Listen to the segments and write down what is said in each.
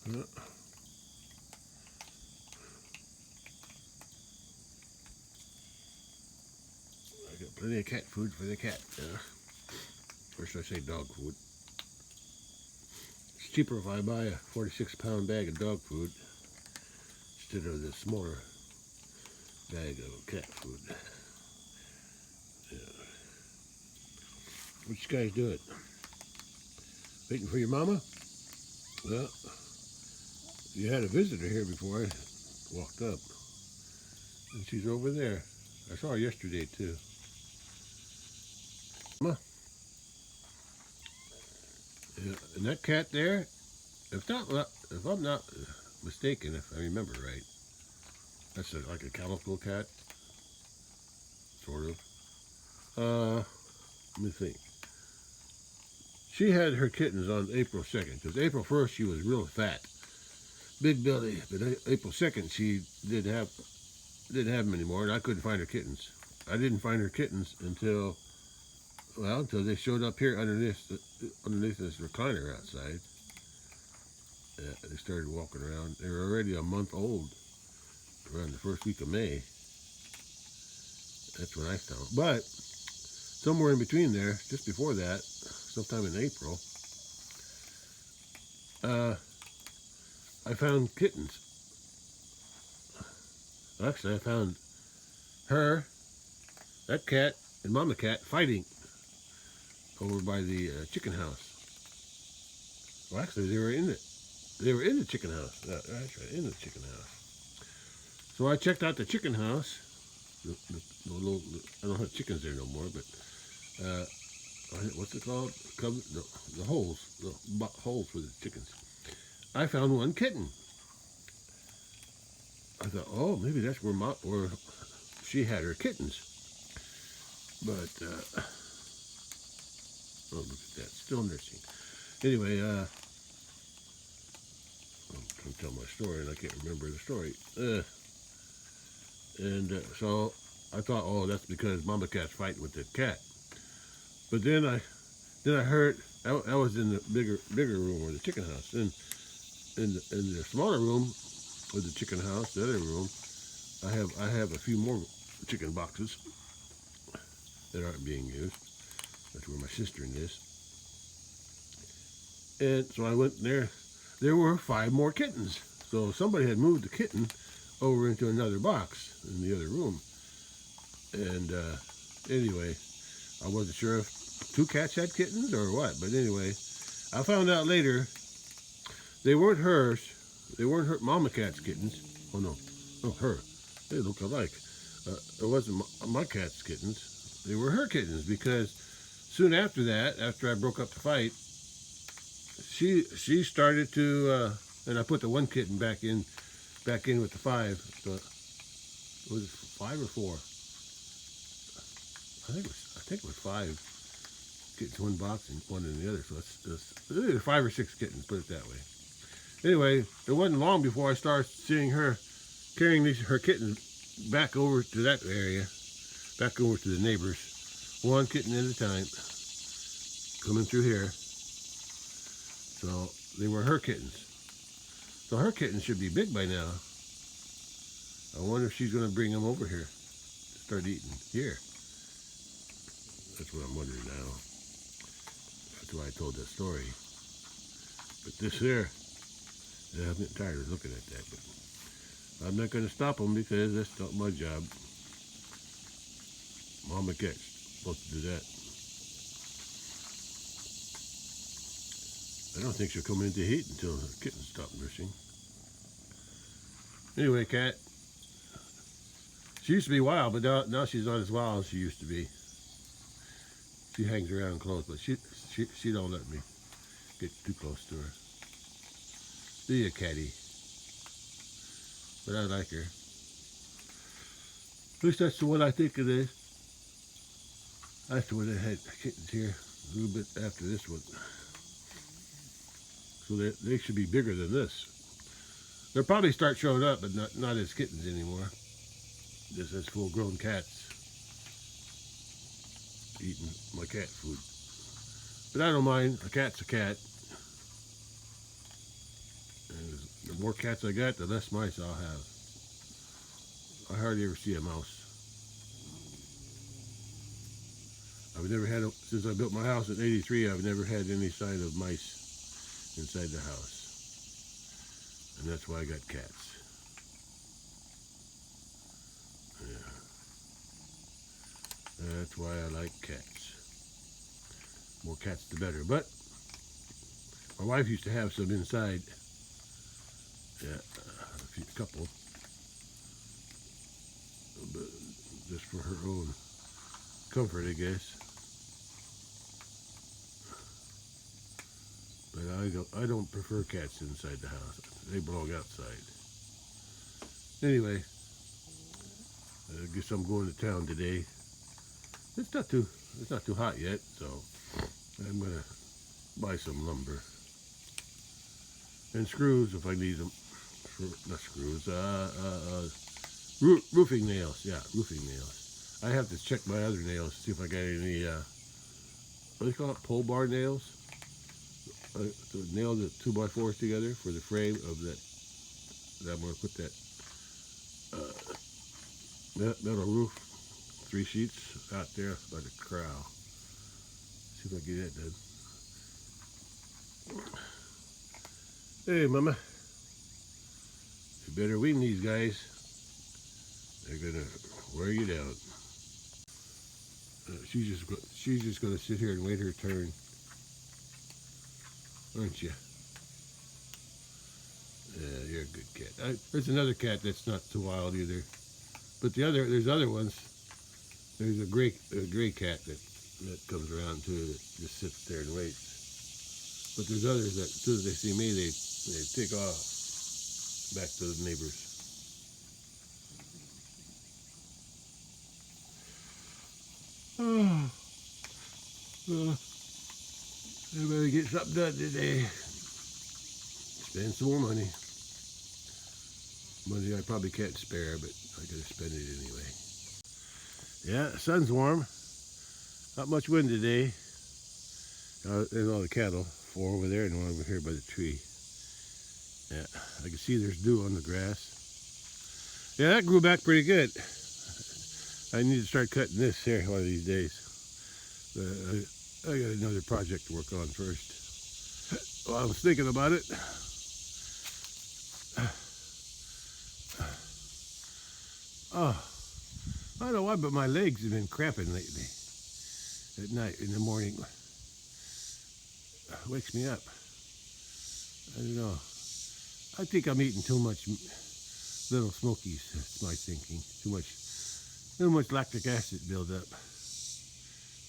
Uh, I got plenty of cat food for the cat. First I say dog food. It's cheaper if I buy a 46-pound bag of dog food instead of the smaller bag of cat food. Yeah. What you guys doing? Waiting for your mama? Well, you had a visitor here before I walked up. And she's over there. I saw her yesterday too. Mama? Yeah, and that cat there, if I'm not mistaken, if I remember right, that's like a calico cat, sort of. Let me think. She had her kittens on April 2nd, because April 1st she was real fat, big belly, but April 2nd she didn't have them anymore, and I couldn't find her kittens. I didn't find her kittens until they showed up here underneath this recliner outside. They started walking around. They were already a month old around the first week of May. That's when I found them. But somewhere in between there, just before that, sometime in April, I found kittens. Actually, I found her, that cat, and mama cat fighting over by the chicken house. Well, actually, they were in the chicken house. That's right, in the chicken house. So I checked out the chicken house. I don't have chickens there no more, but what's it called? The holes, the holes for the chickens. I found one kitten. I thought, oh, maybe that's where she had her kittens. But oh, look at that, still nursing. Anyway, I'm trying to tell my story, and I can't remember the story. So I thought, oh, that's because mama cat's fighting with that cat. But then I heard I was in the bigger room, or the chicken house, and in the smaller room with the chicken house, the other room, I have a few more chicken boxes that aren't being used. That's where my cistern is. And so I went there. There were 5 more kittens. So somebody had moved the kitten over into another box in the other room. And anyway, I wasn't sure if 2 cats had kittens or what. But anyway, I found out later they weren't hers. They weren't her mama cat's kittens. Oh no, her. They look alike. It wasn't my cat's kittens. They were her kittens, because soon after that, after I broke up the fight, she started to, and I put the one kitten back in with the 5. Was it 5 or 4? I think it was 5 kittens, one box and one in the other. So it's either 5 or 6 kittens. Put it that way. Anyway, it wasn't long before I started seeing her carrying her kittens back over to that area, back over to the neighbors, one kitten at a time, coming through here. So they were her kittens. So her kittens should be big by now. I wonder if she's going to bring them over here to start eating here. That's what I'm wondering now. That's why I told that story. But this here, yeah, I'm getting tired of looking at that, but I'm not going to stop them because that's not my job. Mama cat's supposed to do that. I don't think she'll come into heat until the kittens stop nursing. Anyway, cat. She used to be wild, but now she's not as wild as she used to be. She hangs around close, but she don't let me get too close to her. Be a catty. But I like her. At least that's the one I think it is. That's the one that had kittens here a little bit after this one. So they should be bigger than this. They'll probably start showing up, but not as kittens anymore. Just as full-grown cats eating my cat food. But I don't mind. A cat's a cat. And The more cats I got, the less mice I'll have. I hardly ever see a mouse. I've never had, since I built my house in '83, I've never had any sign of mice inside the house. And that's why I got cats. Yeah. That's why I like cats. More cats the better. But my wife used to have some inside. Yeah, a couple. But just for her own comfort, I guess. But I don't prefer cats inside the house. They belong outside. Anyway, I guess I'm going to town today. It's not too hot yet, so I'm gonna buy some lumber and screws if I need them. Not screws, roofing nails. Yeah, roofing nails. I have to check my other nails, see if I got any, what do you call it, pole bar nails? To nail the 2x4s together for the frame of that. I'm going to put that metal roof, 3 sheets out there by the corral. See if I can get that done. Hey, Mama. You better wean these guys. They're gonna wear you down. She's just gonna sit here and wait her turn, aren't you? Yeah, you're a good cat. There's another cat that's not too wild either, but there's other ones. There's a gray cat that comes around too, that just sits there and waits. But there's others that as soon as they see me, they take off back to the neighbors. Oh, I better get something done today. Spend some more money. Money I probably can't spare, but I gotta spend it anyway. Yeah, the sun's warm. Not much wind today. There's all the cattle, 4 over there and 1 over here by the tree. Yeah, I can see there's dew on the grass. Yeah, that grew back pretty good. I need to start cutting this here one of these days. I got another project to work on first. Well, I was thinking about it. Oh, I don't know why, but my legs have been cramping lately. At night, in the morning, wakes me up. I don't know. I think I'm eating too much little smokies. That's my thinking. Too much lactic acid buildup.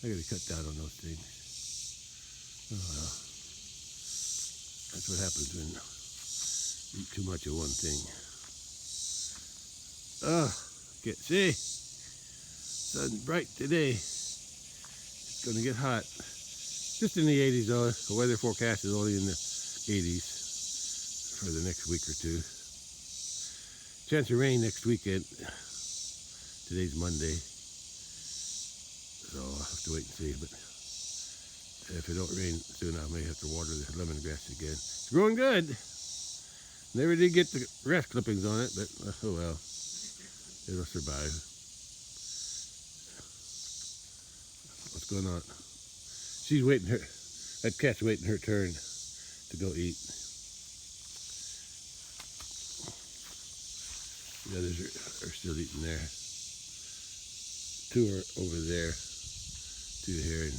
I gotta cut down on those things. Oh well. That's what happens when you eat too much of one thing. See? Sun's bright today. It's gonna get hot. Just in the 80s though. The weather forecast is only in the 80s for the next week or 2. Chance of rain next weekend. Today's Monday, so I'll have to wait and see, but if it don't rain soon, I may have to water the lemongrass again. It's growing good. Never did get the grass clippings on it, but oh well, it'll survive. What's going on? She's waiting that cat's waiting her turn to go eat. The others are still eating there. 2 are over there, 2 here, and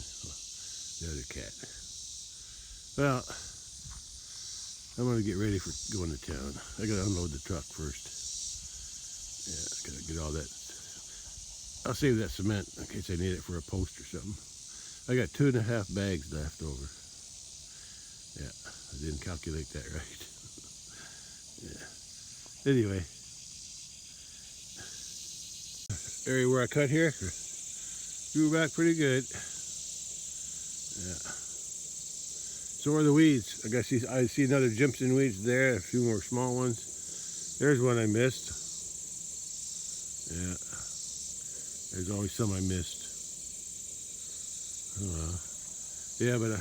the other cat. Well, I'm gonna get ready for going to town. I gotta unload the truck first. Yeah, I gotta get all that. I'll save that cement in case I need it for a post or something. I got 2.5 bags left over. Yeah, I didn't calculate that right. Yeah. Anyway. Area where I cut here grew back pretty good. Yeah. So are the weeds. I see another Jimson weeds there, a few more small ones. There's one I missed. Yeah. There's always some I missed. Yeah, but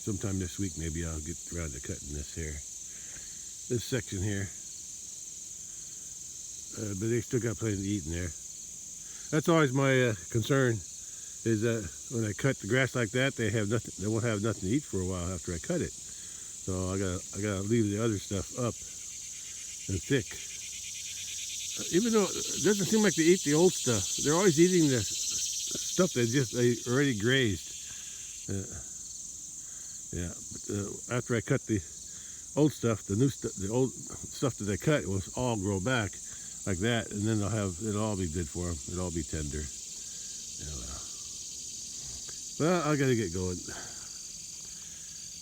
sometime this week maybe I'll get around to cutting this here. this section here. But they still got plenty to eat in there. That's always my concern, is that when I cut the grass like that, they have nothing. They won't have nothing to eat for a while after I cut it. So I gotta leave the other stuff up and thick. Even though it doesn't seem like they eat the old stuff, they're always eating the stuff they already grazed. Yeah, but after I cut the old stuff, the old stuff that I cut, it will all grow back like that, and then it'll all be good for them. It'll all be tender. Yeah, well, I gotta get going.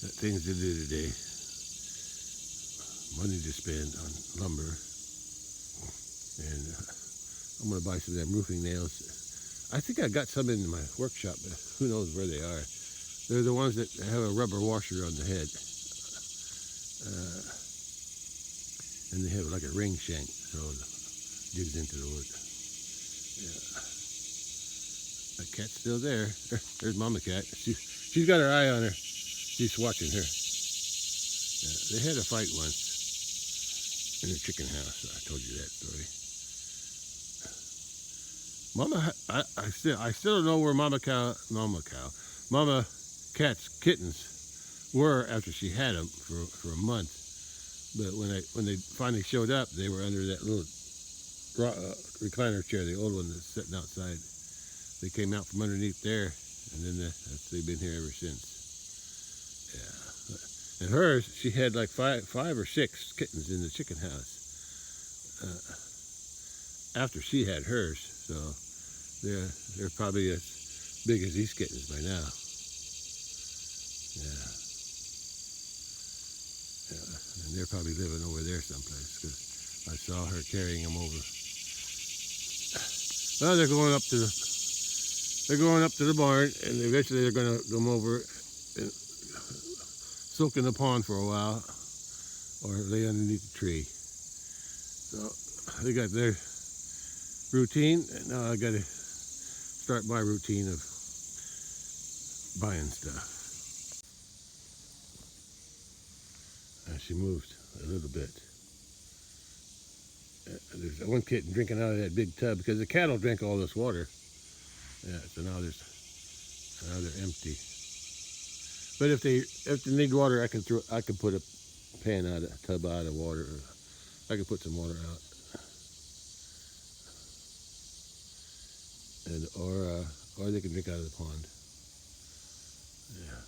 Got things to do today. Money to spend on lumber, and I'm gonna buy some of them roofing nails. I think I got some in my workshop, but who knows where they are. They're the ones that have a rubber washer on the head, and they have like a ring shank, so it digs into the wood. Yeah. That cat's still there. There's Mama Cat. She's got her eye on her. She's watching her. Yeah, they had a fight once in a chicken house. I told you that story. I still don't know where Mama Cat's kittens were after she had them for a month. But when they finally showed up, they were under that little recliner chair, the old one that's sitting outside. They came out from underneath there, and then they've been here ever since. Yeah. And hers, she had like five or six kittens in the chicken house after she had hers. So they're probably as big as these kittens by now. Yeah. Yeah. And they're probably living over there someplace, because I saw her carrying them over. Well, they're going up to the barn, and eventually they're going to come over and soak in the pond for a while, or lay underneath the tree. So they got their routine, and now I got to start my routine of buying stuff. And she moved a little bit. There's one kitten drinking out of that big tub, because the cattle drink all this water. Yeah, so now they're empty. But if they need water, I can put a tub out of water. I can put some water out, and or they can drink out of the pond. Yeah.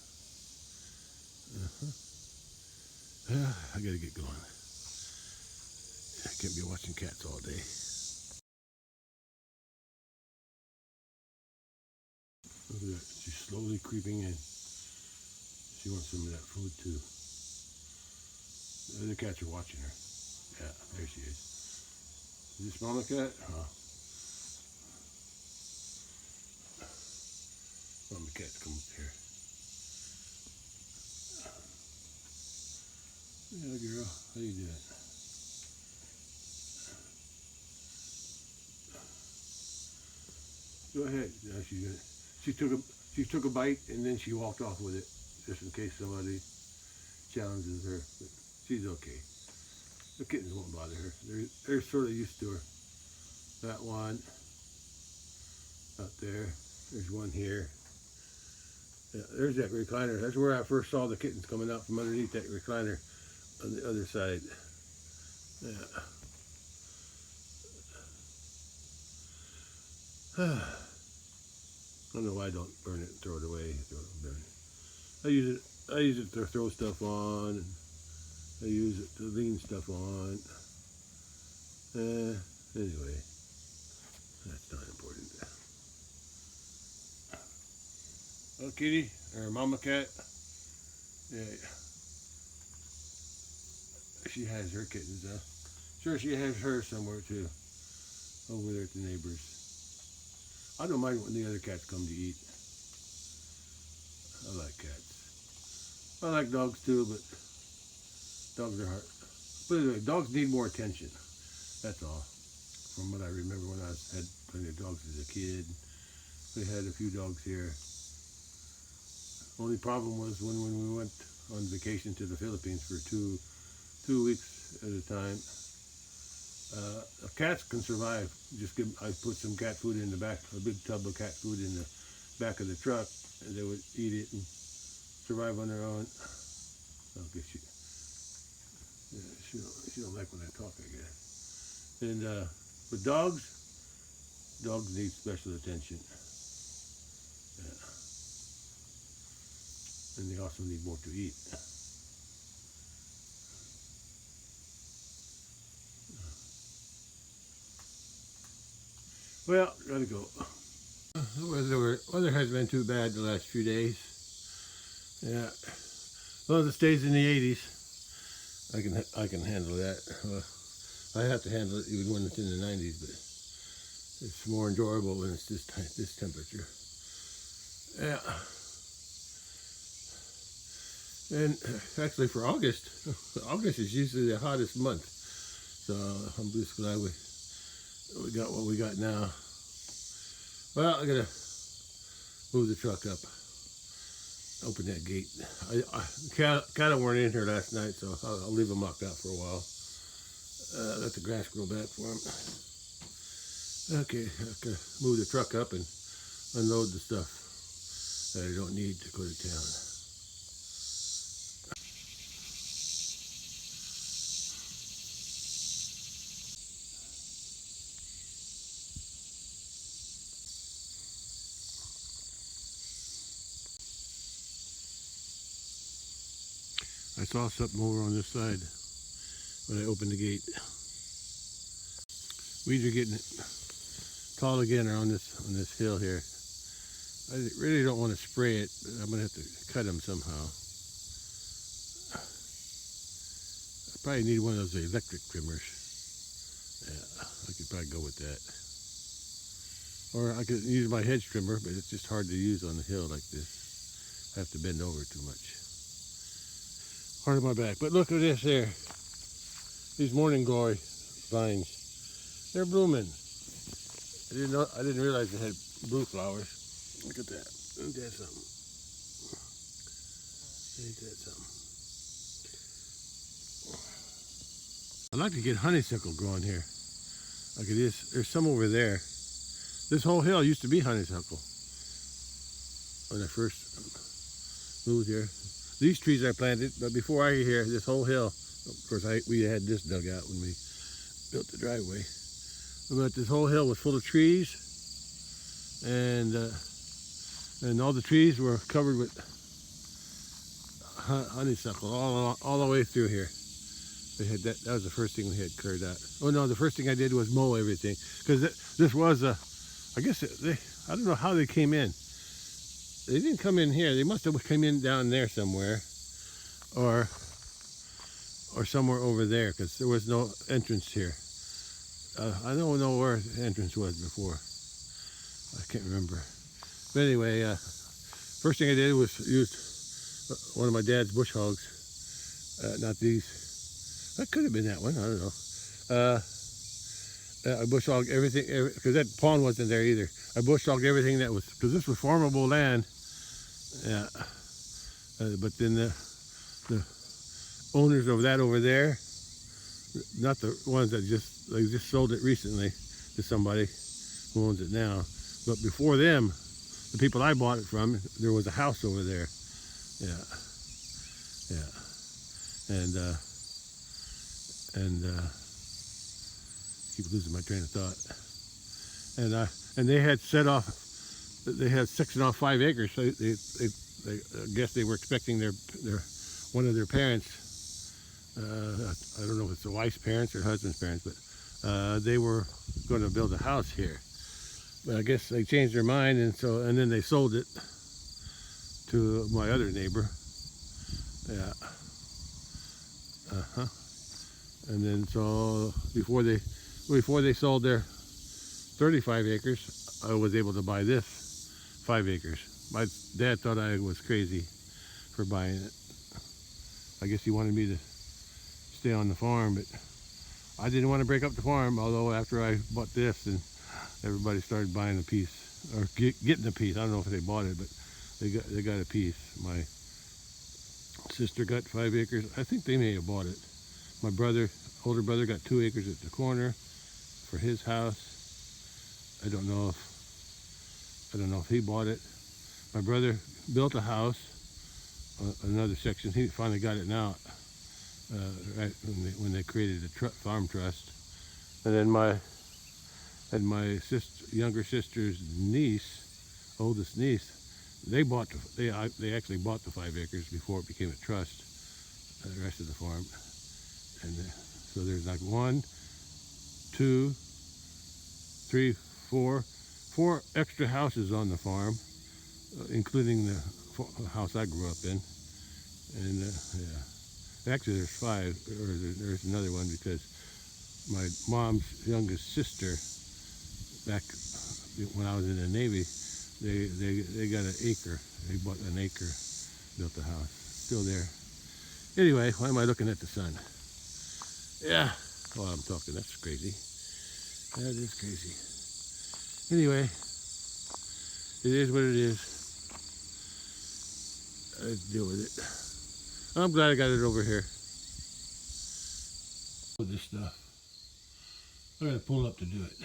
I gotta get going. I can't be watching cats all day. Look at that. She's slowly creeping in. She wants some of that food too. The other cats are watching her. Yeah, there she is. Is this Mama Cat? Oh. Mama Cat's come up here. Yeah, girl. How you doing? Go ahead. Yeah, she took a bite, and then she walked off with it, just in case somebody challenges her. But she's okay. The kittens won't bother her. They're sort of used to her. That one out there. There's one here. Yeah, there's that recliner. That's where I first saw the kittens coming out from underneath that recliner on the other side. Yeah. I don't know why I don't burn it and throw it away. I use it to throw stuff on, and I use it to lean stuff on. Anyway, that's not important. Oh, kitty, or Mama Cat. Yeah, she has her kittens. Sure, she has hers somewhere too, over there at the neighbors. I don't mind when the other cats come to eat. I like cats. I like dogs too, but dogs are hard. But anyway, dogs need more attention. That's all. From what I remember when I had plenty of dogs as a kid. We had a few dogs here. Only problem was when we went on vacation to the Philippines for 2 weeks at a time. Cats can survive. I put some cat food in the back, a big tub of cat food in the back of the truck, and they would eat it and survive on their own. Okay, she don't like when I talk, I guess. And but dogs need special attention. Yeah. And they also need more to eat. Well, gotta go. The weather hasn't been too bad the last few days. Yeah, as long as it stays in the 80s, I can handle that. I have to handle it even when it's in the 90s, but it's more enjoyable when it's this temperature. Yeah. And actually for August, August is usually the hottest month. So I'm just glad we got what we got now. Well, I gotta move the truck up, open that gate. Cattle weren't in here last night, so I'll leave them locked out for a while. Let the grass grow back for them. Okay, I gotta move the truck up and unload the stuff that I don't need to go to town. I saw something over on this side when I opened the gate. Weeds are getting tall again on this hill here. I really don't want to spray it, but I'm gonna have to cut them somehow. I probably need one of those electric trimmers. Yeah, I could probably go with that. Or I could use my hedge trimmer, but it's just hard to use on the hill like this. I have to bend over too much. Hard on my back. But look at this here. These morning glory vines. They're blooming. I didn't realize they had blue flowers. Look at that. Ain't that something? Ain't that something? I'd like to get honeysuckle growing here. Like it is. There's some over there. This whole hill used to be honeysuckle when I first moved here. These trees I planted, but before I get here, this whole hill, of course we had this dug out when we built the driveway. But this whole hill was full of trees, and all the trees were covered with honeysuckle all the way through here. They had that was the first thing we had cleared out. Oh no, the first thing I did was mow everything, because this was I guess I don't know how they came in. They didn't come in here. They must have come in down there somewhere, or somewhere over there, because there was no entrance here. I don't know where the entrance was before. I can't remember. But anyway, first thing I did was use one of my dad's bush hogs. Not these. That could have been that one. I don't know. I bush hogged everything, because that pond wasn't there either. I bush hogged everything that was, because this was farmable land. Yeah. But then the owners of that over there, not the ones that they just sold it recently to somebody who owns it now. But before them, the people I bought it from, there was a house over there. Yeah. Keep losing my train of thought. And they had they had sectioned off 5 acres. So they I guess they were expecting one of their parents. I don't know if it's the wife's parents or husband's parents, but they were going to build a house here. But I guess they changed their mind, and then they sold it to my other neighbor. Yeah. And then so before they sold their 35 acres, I was able to buy this 5 acres. My dad thought I was crazy for buying it. I guess he wanted me to stay on the farm, but I didn't want to break up the farm, although after I bought this, and everybody started buying a piece, or getting a piece. I don't know if they bought it, but they got a piece. My sister got 5 acres. I think they may have bought it. My brother, older brother, got 2 acres at the corner for his house. I don't know if he bought it. My brother built a house, another section. He finally got it now, right when they created the farm trust. And then my younger sister's niece, oldest niece, they actually bought the 5 acres before it became a trust. The rest of the farm, and so there's like 1, 2, 3, 4 extra houses on the farm, including the house I grew up in. And yeah, actually there's 5, or there's another one because my mom's youngest sister, back when I was in the Navy, they got an acre. They bought an acre, built the house. Still there. Anyway, why am I looking at the sun? Yeah, while I'm talking, that's crazy. That is crazy. Anyway, it is what it is. Let's deal with it. I'm glad I got it over here. With this stuff, I gotta pull up to do it.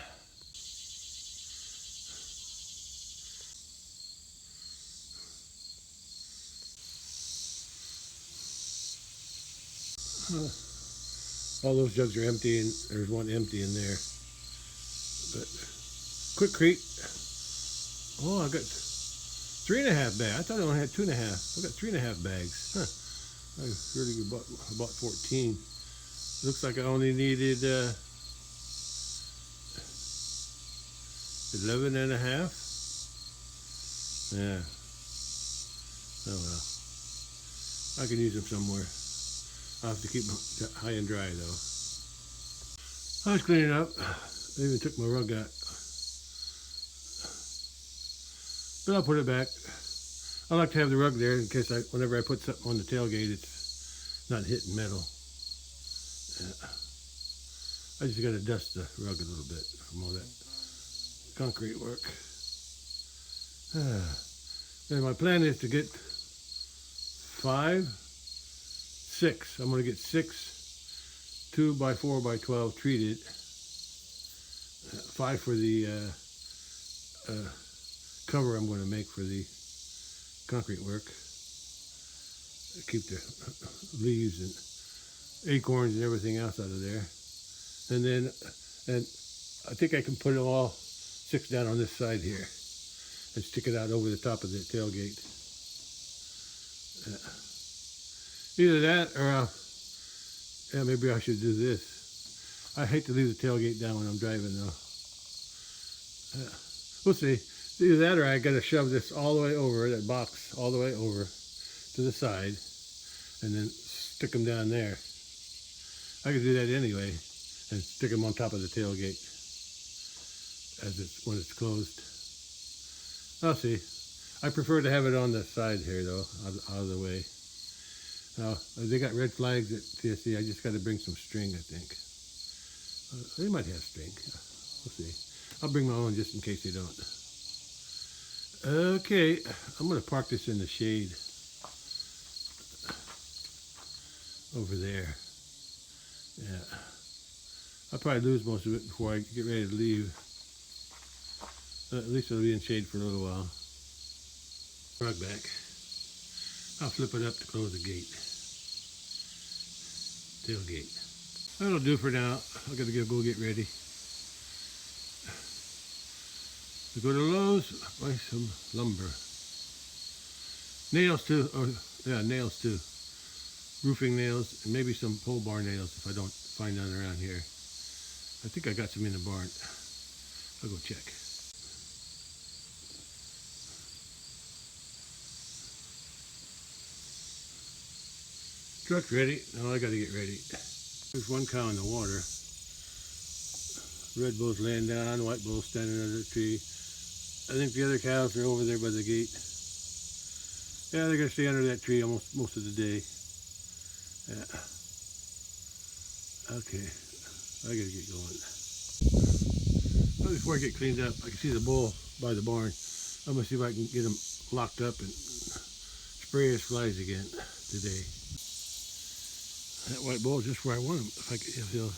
All those jugs are empty, and there's one empty in there. But quick crate. Oh, I got 3.5 bags. I thought I only had 2.5. I got 3.5 bags. Huh. I really bought 14. Looks like I only needed 11.5. Yeah. Oh well. I can use them somewhere. I'll have to keep them high and dry though. I was cleaning up. I even took my rug out. But I'll put it back. I like to have the rug there in case whenever I put something on the tailgate, it's not hitting metal. I just got to dust the rug a little bit from all that concrete work. And my plan is to get 5, 6. I'm going to get 6 2x4x12 treated. 5 for the cover I'm going to make for the concrete work. Keep the leaves and acorns and everything else out of there. And then, I think I can put it all 6 down on this side here and stick it out over the top of the tailgate. Either that or yeah, maybe I should do this. I hate to leave the tailgate down when I'm driving though. We'll see. Either that or I gotta shove this all the way over, that box all the way over to the side and then stick them down there. I could do that anyway and stick them on top of the tailgate when it's closed. I'll see. I prefer to have it on the side here though, out of the way. Now, they got red flags at TSC. I just got to bring some string, I think. They might have string. We'll see. I'll bring my own just in case they don't. Okay, I'm going to park this in the shade over there. Yeah. I'll probably lose most of it before I get ready to leave. At least it'll be in shade for a little while. Rug back. I'll flip it up to close the gate. Tailgate. That'll do for now. I gotta go get ready. We go to Lowe's, buy some lumber. Nails too, nails too. Roofing nails, and maybe some pole barn nails if I don't find none around here. I think I got some in the barn. I'll go check. Truck's ready. Now I gotta get ready. There's one cow in the water. Red bull's laying down, white bull's standing under the tree. I think the other cows are over there by the gate. Yeah, they're gonna stay under that tree most of the day. Yeah. Okay, I gotta get going. Well, before I get cleaned up, I can see the bull by the barn. I'm gonna see if I can get him locked up and spray his flies again today. That white bull is just where I want him. If he'll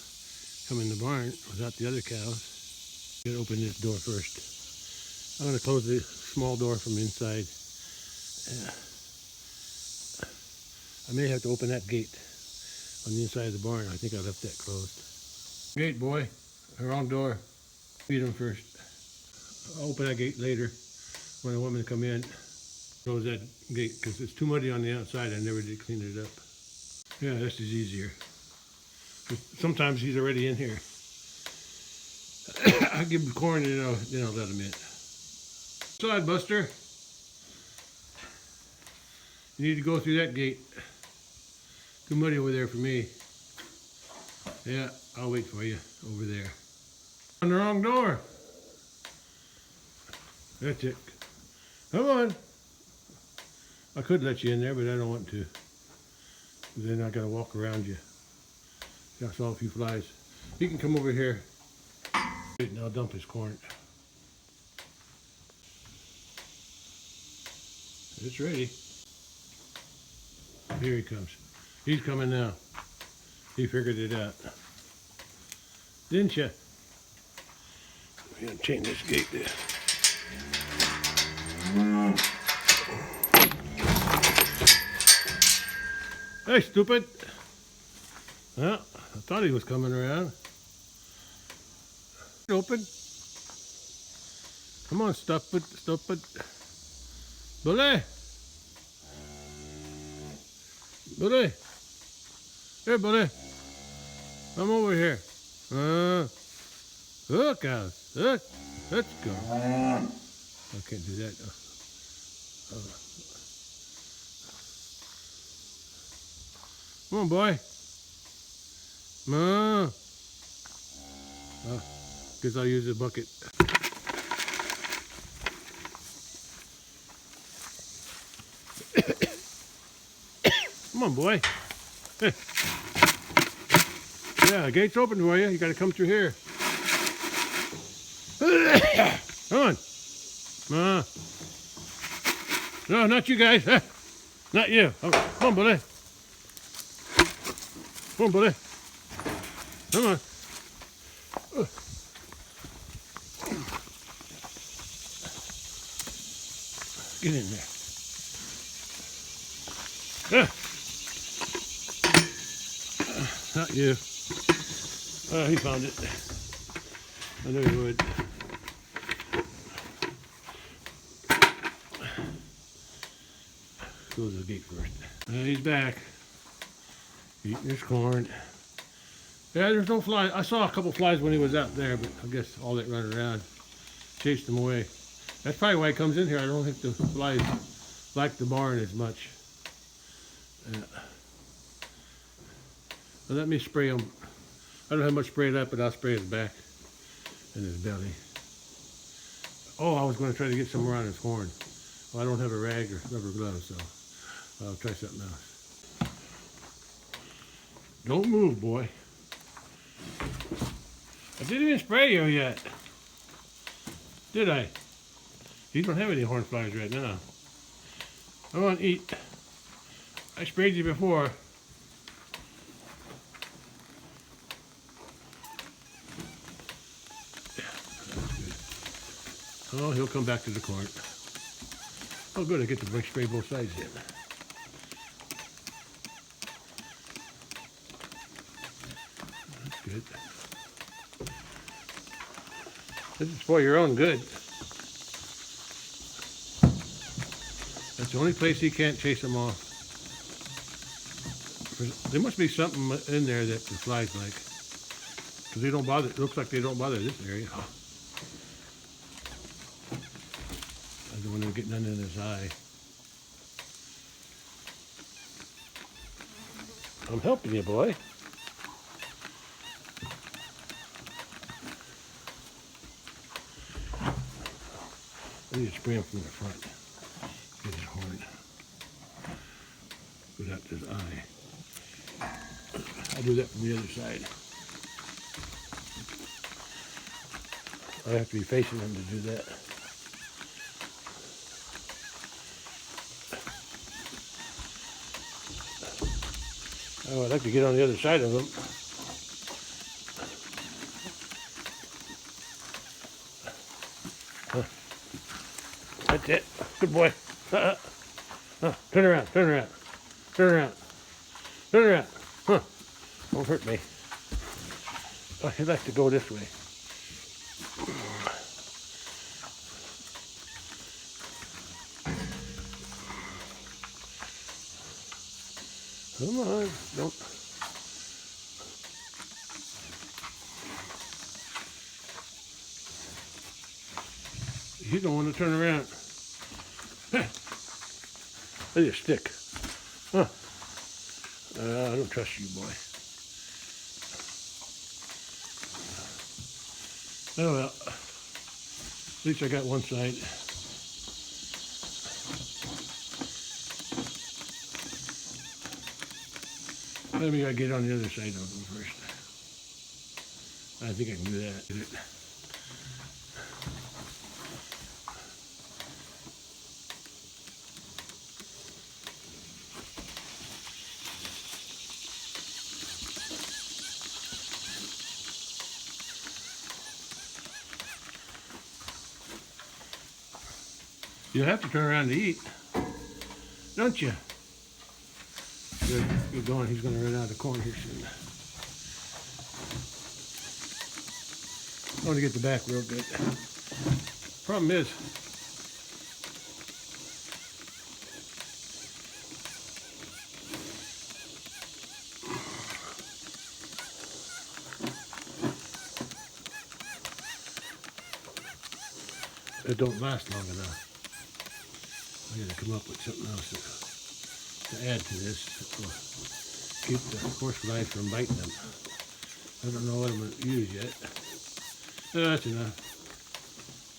come in the barn without the other cows. I'm going to open this door first. I'm going to close the small door from inside. I may have to open that gate on the inside of the barn. I think I left that closed. Gate, boy. Wrong door. Feed him first. I'll open that gate later when a woman come in. Close that gate because it's too muddy on the outside. I never did clean it up. Yeah, this is easier. Sometimes he's already in here. I give him corn and then I'll let him in. Slide, Buster. You need to go through that gate. Too muddy over there for me. Yeah, I'll wait for you over there. On the wrong door. That's it. Come on. I could let you in there, but I don't want to. Then I gotta walk around you. I saw a few flies. He can come over here. And I'll dump his corn. It's ready. Here he comes. He's coming now. He figured it out. Didn't you? I'm gonna chain this gate there. Hey, stupid. Well, I thought he was coming around. Open. Come on, stupid. Bully. Bully. Here, Bully. Come over here. Look, guys. Look. Let's go. I can't do that. Come on, boy. Come on. Guess I'll use a bucket. Come on, boy. Hey. Yeah, the gate's open for you. You gotta come through here. Come on. No, not you guys. Not you. Come on, buddy. Come on, buddy. Come on. Get in there. Not you. Oh, he found it. I knew he would. Close the gate first. He's back. Eating his corn. Yeah, there's no flies. I saw a couple flies when he was out there, but I guess all that run around chased him away. That's probably why he comes in here. I don't think the flies like the barn as much. Well, let me spray him. I don't have much spray left, but I'll spray his back and his belly. Oh, I was going to try to get some around his horn. Well, I don't have a rag or rubber gloves, so I'll try something else. Don't move, boy. I didn't even spray you yet. Did I? You don't have any horn flies right now. I want to eat. I sprayed you before. Yeah, that's good. Oh, he'll come back to the corn. Oh, good. I get to spray both sides in. That's good. This is for your own good. That's the only place he can't chase them off. There must be something in there that the flies like. Because they don't bother. It looks like they don't bother this area. I don't want to get none in his eye. I'm helping you, boy. I need to spray him from the front. Get his horn. Without his eye. I'll do that from the other side. I have to be facing him to do that. Oh, I'd like to get on the other side of them. That's it. Good boy. Turn around, turn around, turn around, turn around. Huh. Don't hurt me. Oh, he'd like to go this way. Come on, don't. You don't want to turn around. There's a stick. Huh. I don't trust you, boy. Oh well. At least I got one side. Let me get on the other side of them first. I think I can do that. You have to turn around to eat, don't you? Good going. He's going to run out of corn here soon. I want to get the back real good. Problem is, it don't last long enough. I got to come up with something else to add to this that will keep the horseflies from biting them. I don't know what I'm going to use yet. Oh, that's enough.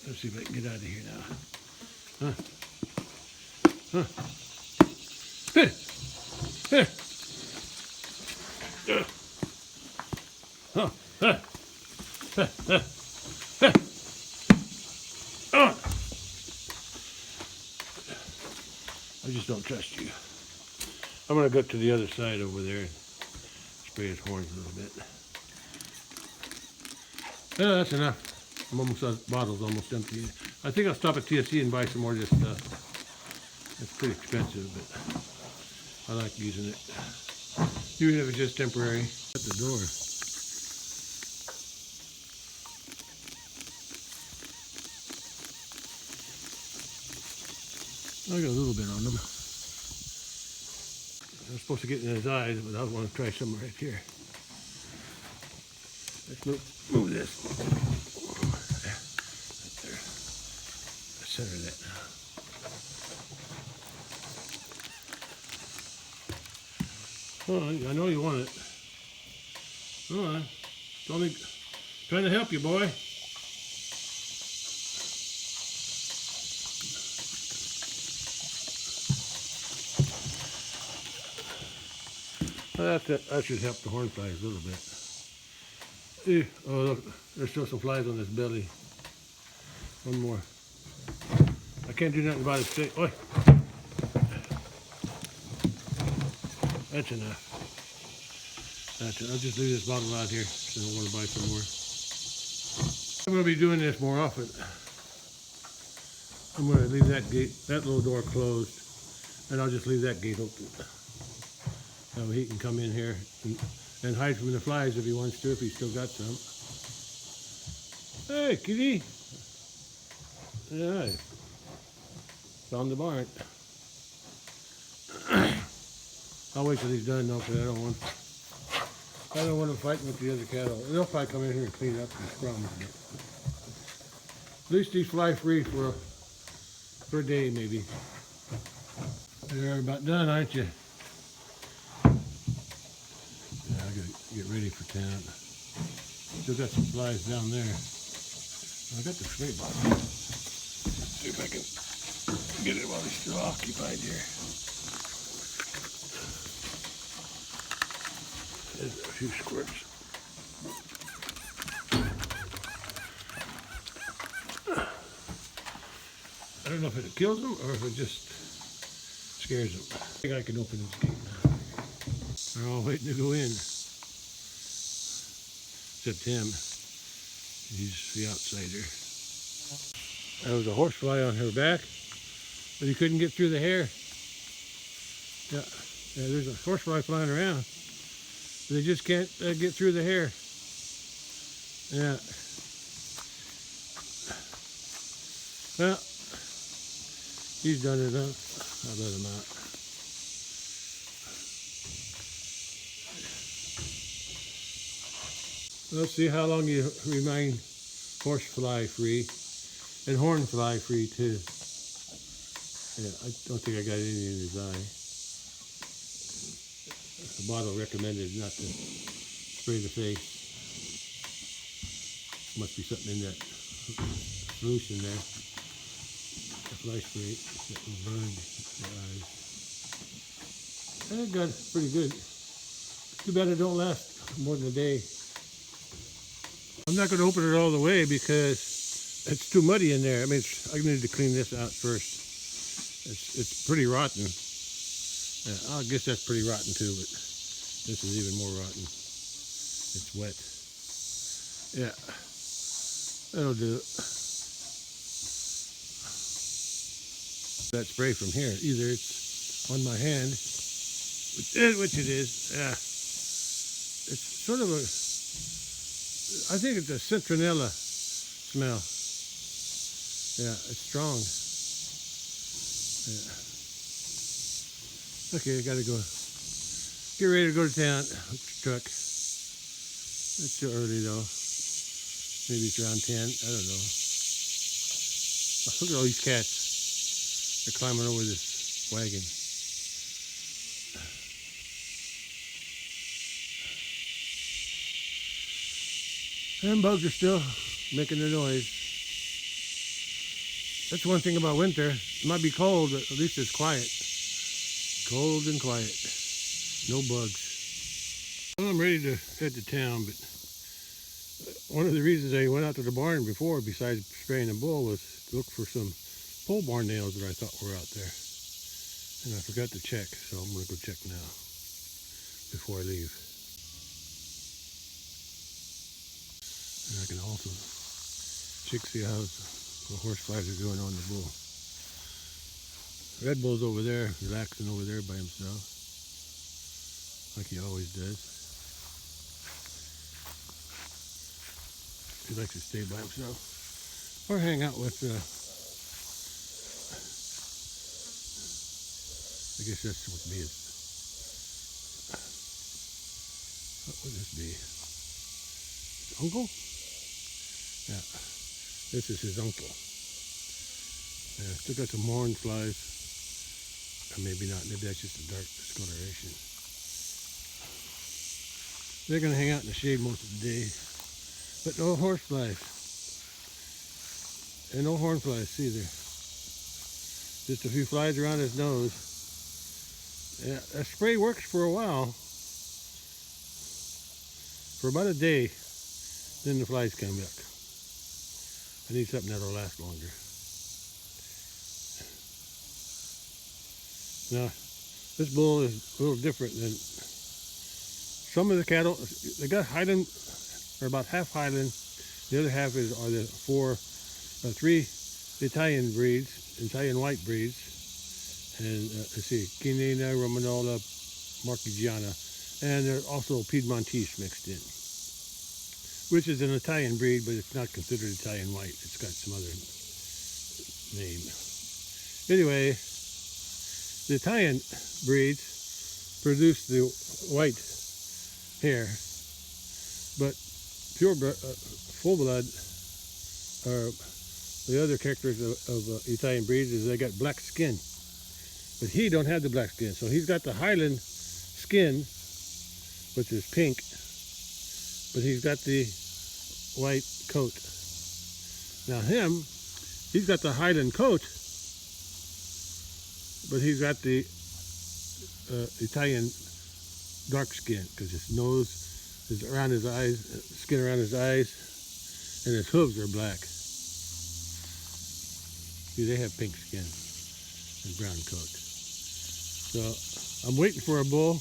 Let's see if I can get out of here now. Huh? Hey! Hey! Huh? Huh? Huh? Huh? Huh? Oh! I just don't trust you. I'm going to go to the other side over there and spray his horns a little bit. Yeah, that's enough. The bottle's almost empty. I think I'll stop at TSC and buy some more of this stuff. It's pretty expensive, but I like using it. Even if it's just temporary. At the door. I got a little bit on them. I'm supposed to get in his eyes, but I want to try some right here. Let's move this. Right there. Let's center that now. Oh, I know you want it. All right. It's only trying to help you, boy. Well, that should help the horn flies a little bit. Oh, look, there's still some flies on this belly. One more. I can't do nothing about it. Stick. Oi. That's enough. That's it. I'll just leave this bottle out here so I don't want to buy some more. I'm going to be doing this more often. I'm going to leave that gate, that little door closed, and I'll just leave that gate open. That way he can come in here and hide from the flies if he wants to, if he's still got some. Hey, kitty. Yeah, found the barn. I'll wait till he's done though, because I don't want him fighting with the other cattle. They'll probably come in here and clean it up and scrum. At least he's fly free for a day, maybe. You're about done, aren't you? Yeah, I gotta get ready for town. Still got some flies down there. I got the spray bottle. Let's see if I can get it while he's still occupied here. There's a few squirts. I don't know if it kills them or if it just scares them. I think I can open this gate now. They're all waiting to go in. Except him. He's the outsider. There was a horsefly on her back, but he couldn't get through the hair. Yeah, there's a horsefly flying around. They just can't get through the hair. Yeah. Well, he's done enough. I'll let him out. Let's see how long you remain horsefly free and hornfly free too. Yeah, I don't think I got any in his eye. The bottle recommended not to spray the face. Must be something in that solution there. The fly spray that will burn the eyes. And it got pretty good. Too bad it don't last more than a day. I'm not going to open it all the way because it's too muddy in there. I mean, I need to clean this out first. It's pretty rotten. Yeah, I guess that's pretty rotten too, but this is even more rotten. It's wet. Yeah, that'll do it. That spray from here, either it's on my hand, which it is. Yeah, it's sort of a, I think it's a citronella smell. Yeah, it's strong. Yeah. Okay, I gotta go. Get ready to go to town with the truck. It's too early though. Maybe it's around 10. I don't know. Oh, look at all these cats. They're climbing over this wagon. And bugs are still making their noise. That's one thing about winter. It might be cold, but at least it's quiet. Cold and quiet. No bugs. Well, I'm ready to head to town, but one of the reasons I went out to the barn before, besides spraying the bull, was to look for some pole barn nails that I thought were out there. And I forgot to check, so I'm going to go check now before I leave. And I can also check see how the horse flies are going on the bull. Red bull's over there, relaxing over there by himself, like he always does. He likes to stay by himself or hang out with, I guess that's what be his, what would this be? His uncle? Yeah, this is his uncle. Yeah, still got some horn flies. Or maybe not, maybe that's just a dark discoloration. They're going to hang out in the shade most of the day. But no horse flies. And no horn flies either. Just a few flies around his nose. Yeah, that spray works for a while. For about a day, then the flies come back. I need something that'll last longer. Now, this bull is a little different than some of the cattle. They got Highland, or about half Highland. The other half are the three Italian breeds, Italian white breeds. And let's see, Quinina, Romanola, Marchigiana. And there's also Piedmontese mixed in, which is an Italian breed, but it's not considered Italian white. It's got some other name. Anyway, the Italian breeds produce the white hair, but pure full blood, or the other characters of Italian breeds is they got black skin. But he don't have the black skin, so he's got the Highland skin, which is pink, but he's got the white coat. Now he's got the Highland coat, but he's got the Italian dark skin, because his nose is around his eyes, skin around his eyes, and his hooves are black. See, they have pink skin and brown coat. So I'm waiting for a bull.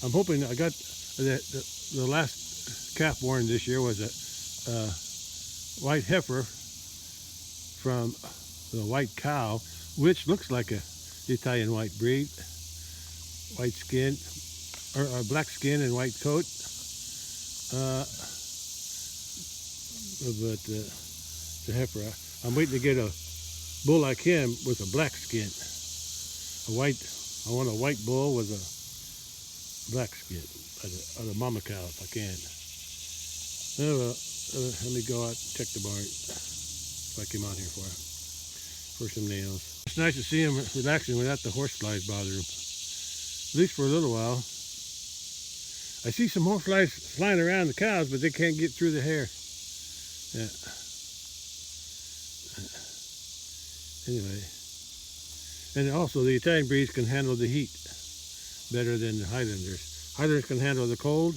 I'm hoping I got the last calf born this year was a white heifer from the white cow, which looks like a Italian white breed, white skin, or black skin and white coat. But the heifer, I'm waiting to get a bull like him with a black skin. I want a white bull with a black skin, out of mama cow if I can. Oh, well, let me go out and check the barn. That's what I came out here for some nails. It's nice to see him relaxing without the horseflies bothering him, at least for a little while. I see some horseflies flying around the cows, but they can't get through the hair. Yeah. Anyway, and also the Italian breeds can handle the heat better than the Highlanders. Highlanders can handle the cold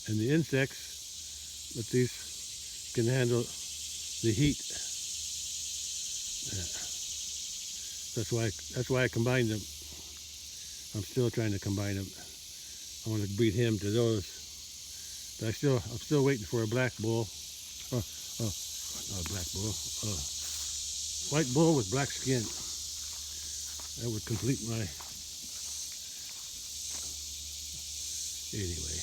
and the insects, but these can handle the heat. Yeah. That's why I combined them. I'm still trying to combine them. I want to breed him to those. But I'm still waiting for a black bull. Not a black bull. White bull with black skin. That would complete my. Anyway,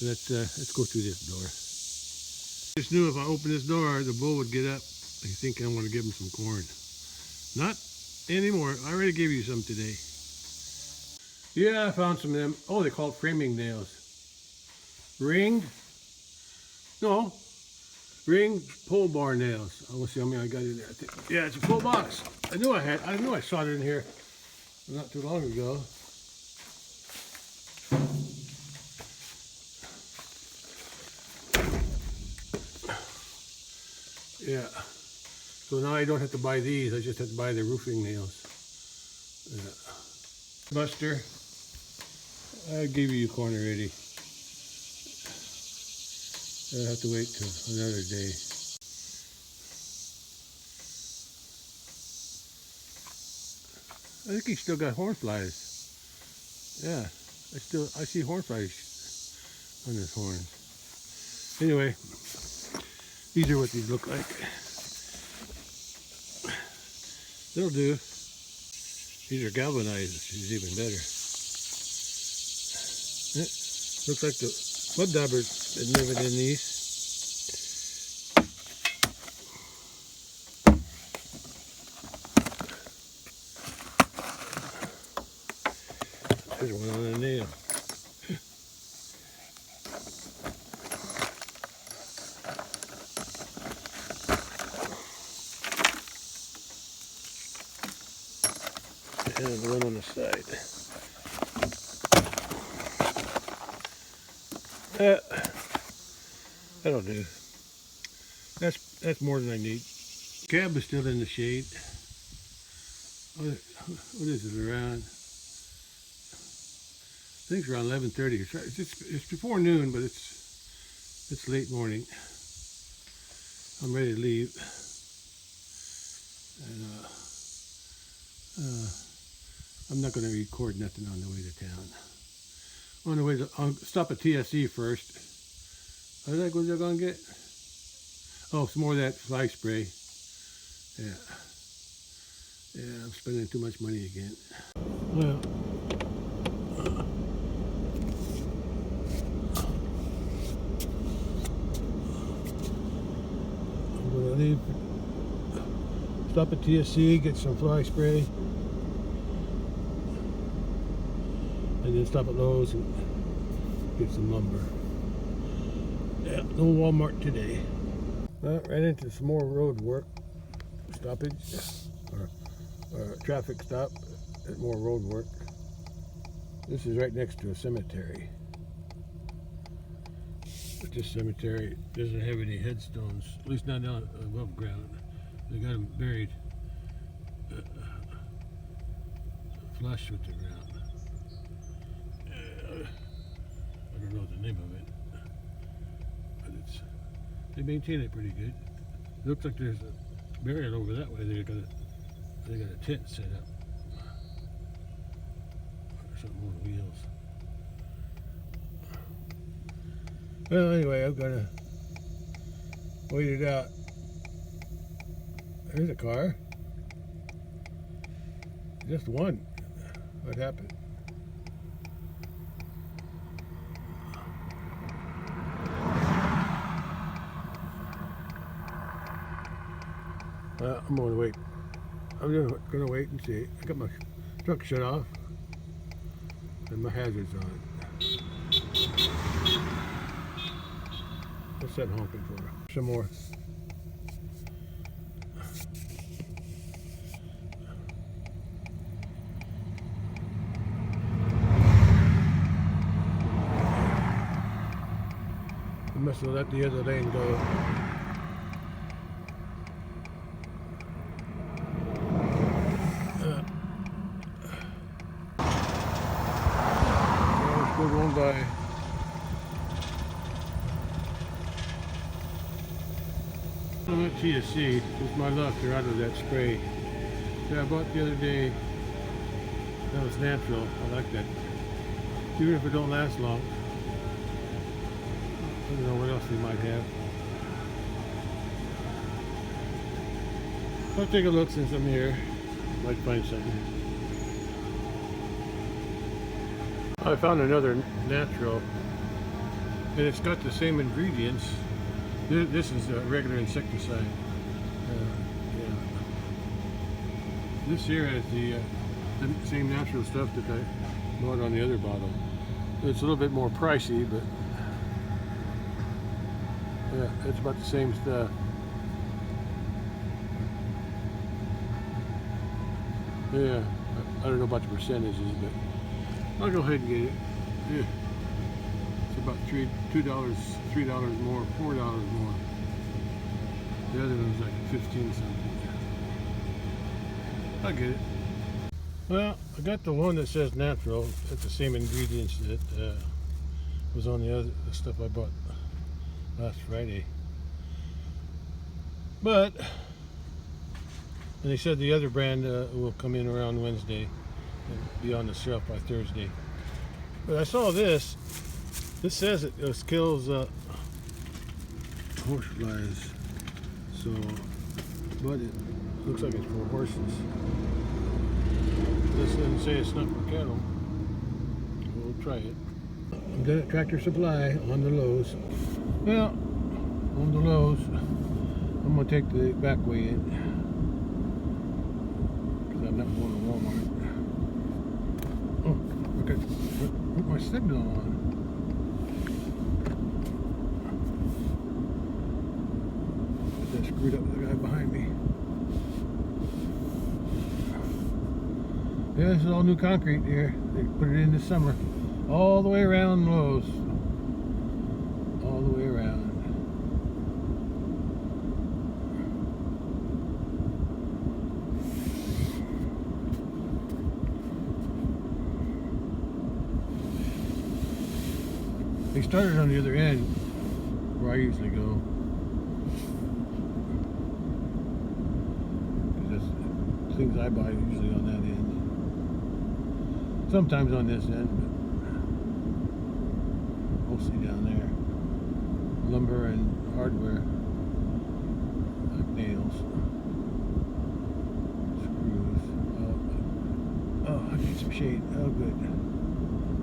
let's go through this door. I just knew if I opened this door, the bull would get up. I think I want to give him some corn. Not anymore. I already gave you some today. Yeah, I found some of them. Oh, they're called framing nails. Ringed? No. Ringed pole bar nails. I will see how many I got in there. Yeah, it's a full box. I knew I saw it in here not too long ago. Yeah. So now I don't have to buy these. I just have to buy the roofing nails. Yeah. Buster. I gave you corn already. I'll have to wait till another day. I think he's still got horn flies. Yeah, I see horn flies on his horns. Anyway, these are what these look like. They'll do. These are galvanized, which is even better. Looks like the mud dauber's been living in these. There's one on a nail. And the one on the side. That'll do. That's more than I need. Cab is still in the shade. What is it, around? I think it's around 11:30. It's before noon, but it's late morning. I'm ready to leave. And I'm not going to record nothing on the way to town. On the way I'll stop at TSE first. What the heck was I going to get? Oh, some more of that fly spray. Yeah. Yeah, I'm spending too much money again. Well, I'm going to leave. Stop at TSE, get some fly spray. And then stop at Lowe's and get some lumber. Yeah, no Walmart today. Well, ran into some more road work stoppage, or traffic stop at more road work. This is right next to a cemetery. But this cemetery doesn't have any headstones, at least not down above ground. They got them buried flush with the ground. I don't know the name of it, but they maintain it pretty good. It looks like there's a burial over that way. They got a tent set up, or something on the wheels. Well, anyway, I'm gonna wait it out. There's a car. Just one. What happened? I'm gonna wait. I'm gonna wait and see. I got my truck shut off and my hazards on. What's that honking for? Some more. I must have let the other lane go. Still going by. I'm at TSC. With my luck, they're out of that spray that I bought the other day. That was natural. I like that. Even if it don't last long. I don't know what else they might have. I'll take a look since I'm here. Might find something. I found another natural, and it's got the same ingredients. This is a regular insecticide. Yeah. This here has the same natural stuff that I bought on the other bottle. It's a little bit more pricey, but yeah, it's about the same stuff. Yeah, I don't know about the percentages, but I'll go ahead and get it. Yeah. It's about $3 more, $4 more. The other one's like 15 something. I'll get it. Well, I got the one that says natural. It's the same ingredients that was on the stuff I bought last Friday. But, and they said the other brand will come in around Wednesday and be on the shelf by Thursday. But I saw this. This says it kills horse flies. So, but it looks like it's for horses. This doesn't say it's not for cattle. We'll try it. I'm done at Tractor Supply on the Lowe's. Well, on the Lowe's, I'm gonna take the back way in because I'm not going to Walmart. Oh, okay. Put my signal on. That screwed up the guy behind me. Yeah, this is all new concrete here. They put it in this summer. All the way around Lowe's. All the way around. They started on the other end where I usually go. Because that's things I buy usually on that end. Sometimes on this end, but mostly down there. Lumber and hardware, like nails, screws. Oh, I need some shade. Oh, good.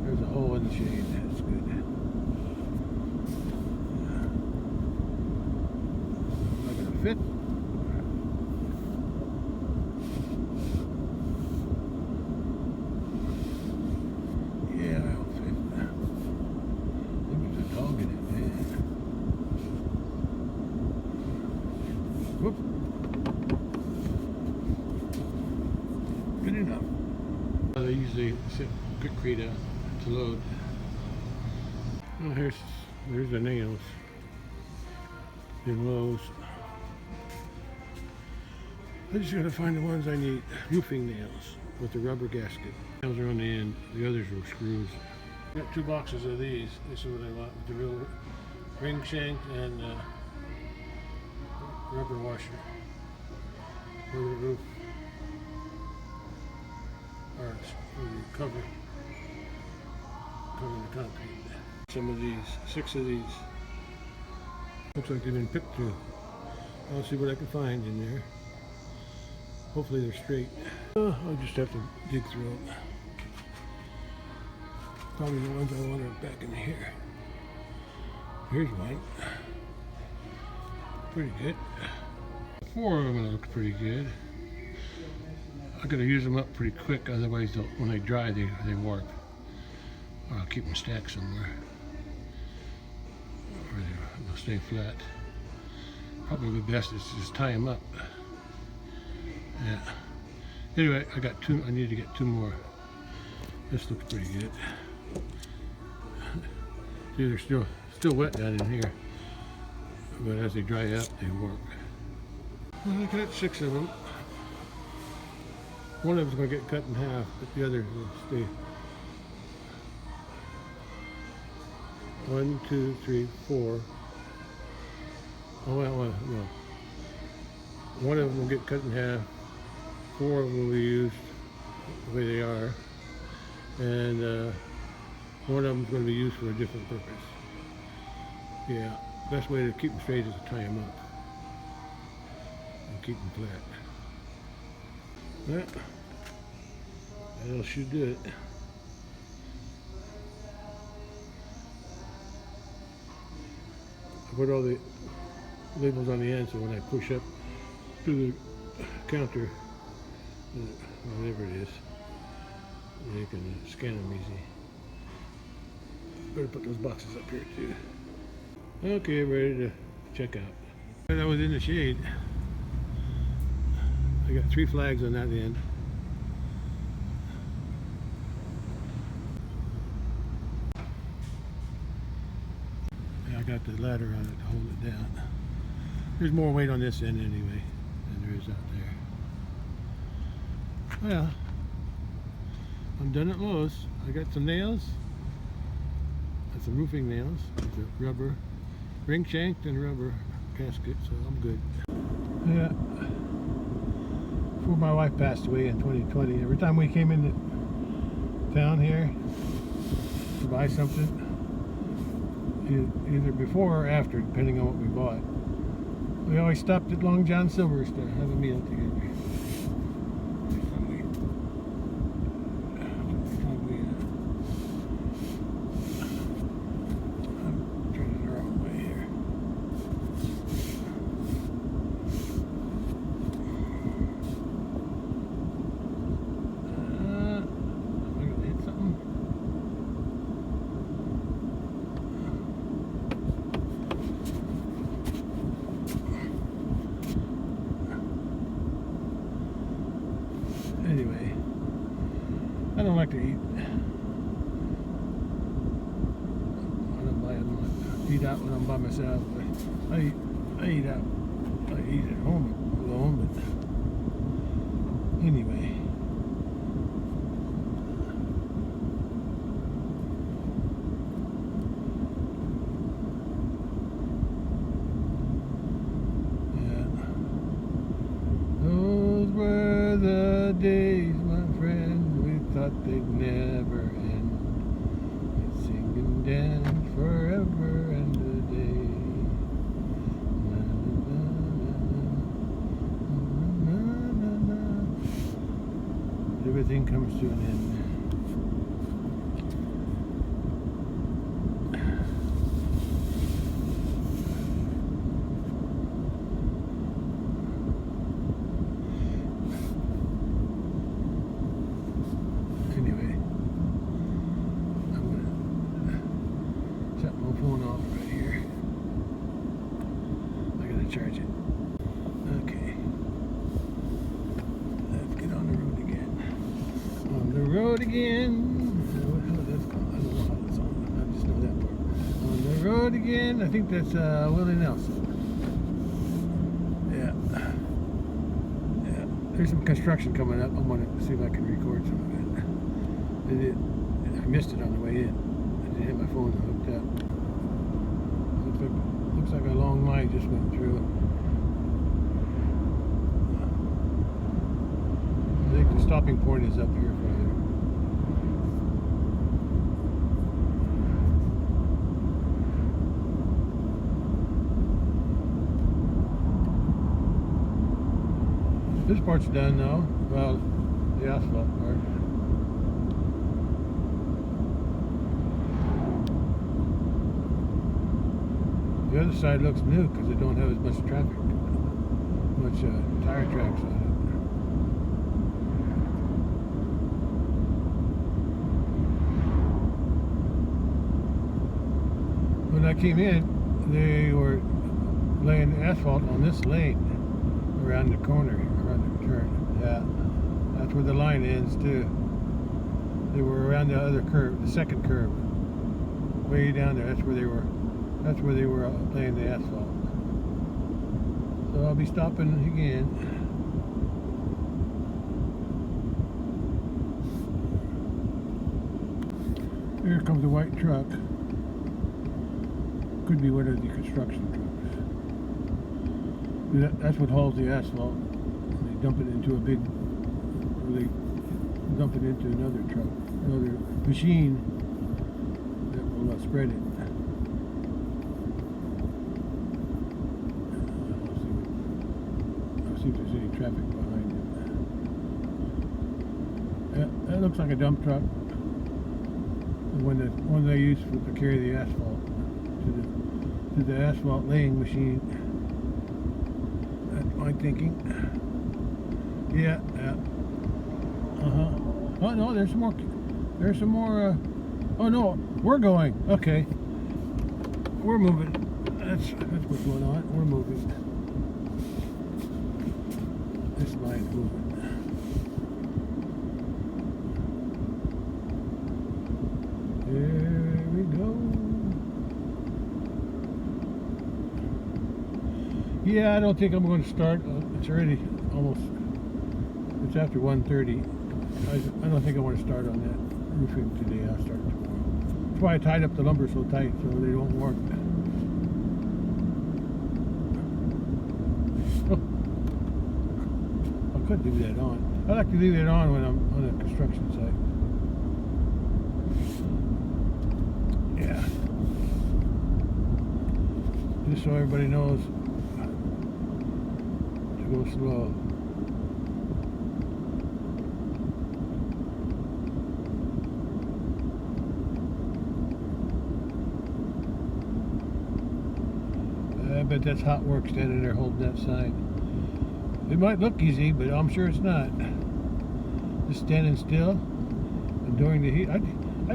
There's a hole in the shade. That's good. Am I gonna fit? Good enough. They usually sit quickly to load. Well, here's the nails in Lowe's. I just gotta find the ones I need. Roofing nails with the rubber gasket. Nails are on the end. The others are screws. I got 2 boxes of these. This is what I want with the real ring shank and rubber washer for the roof, or for the cover. covering the concrete. Some of these, 6 of these. Looks like they've been picked through. I'll see what I can find in there. Hopefully they're straight. I'll just have to dig through them. Probably the ones I want are back in here. Here's one. Pretty good. 4 of them look pretty good. I gotta use them up pretty quick, otherwise when they dry they warp. Or I'll keep them stacked somewhere. Or they'll stay flat. Probably the best is to just tie them up. Yeah. Anyway, I got 2. I need to get 2 more. This looks pretty good. See, they're still wet down in here, but as they dry up, they warp. Well, I got 6 of them. One of them's going to get cut in half, but the other will stay. 1, 2, 3, 4. Oh well, no. One of them will get cut in half. 4 of them will be used the way they are, and one of them is going to be used for a different purpose. Yeah, best way to keep them straight is to tie them up and keep them flat. Yeah, that'll should do it. I put all the labels on the end so when I push up to the counter, whatever it is, you can scan them easy. Better put those boxes up here too. Okay, ready to check out. I was in the shade. I got 3 flags on that end. I got the ladder on it to hold it down. There's more weight on this end anyway than there is out there. Well, I'm done at Lowe's. I got some nails. Got some roofing nails. With a rubber ring shanked and rubber gasket, so I'm good. Yeah. Before my wife passed away in 2020, every time we came into town here to buy something, either before or after, depending on what we bought, we always stopped at Long John Silver's to have a meal together. I'm turning the wrong way here. Am I gonna hit something? Anyway, I don't like to eat. I eat out when I'm by myself. I eat out. I eat at home alone, but anyway. Those were the days, my friend, we thought they'd never end. We'd sing and dance forever and a day. Na, na, na, na, na, na, na. Everything comes to an end. Off right here. I gotta charge it. Okay. Let's get on the road again. On the road again. How that's called? I don't know how that's on. I just know that part. On the road again. I think that's Willie Nelson. Yeah. Yeah. There's some construction coming up. I want to see if I can record some of it. I missed it on the way in. I didn't have my phone hooked up. Looks like a long line just went through it. I think the stopping point is up here further. This part's done now. Well, the asphalt part. The other side looks new because it don't have as much traffic, much tire tracks on it. When I came in, they were laying asphalt on this lane around the corner, around the turn. Yeah, that's where the line ends too. They were around the other curve, the second curve, way down there. That's where they were. That's where they were laying the asphalt. So I'll be stopping again. Here comes the white truck. Could be one of the construction trucks. That's what hauls the asphalt. They dump it into a big, or they dump it into another truck, another machine that will spread it. I'll see if there's any traffic behind it. That looks like a dump truck. The one they use to carry the asphalt to the asphalt laying machine. That's my thinking. Yeah. Oh no, there's some more. There's some more. Oh no, we're going. Okay, we're moving. That's what's going on. We're moving. This line's moving. There we go. Yeah, I don't think I'm going to start. It's already almost. It's after 1:30. I don't think I want to start on that roofing today. I'll start tomorrow. That's why I tied up the lumber so tight so they don't work. I could leave that on. I like to leave it on when I'm on a construction site. Yeah. Just so everybody knows to go slow. I bet that's hot work standing there holding that sign. It might look easy, but I'm sure it's not. Just standing still, enduring the heat. I'd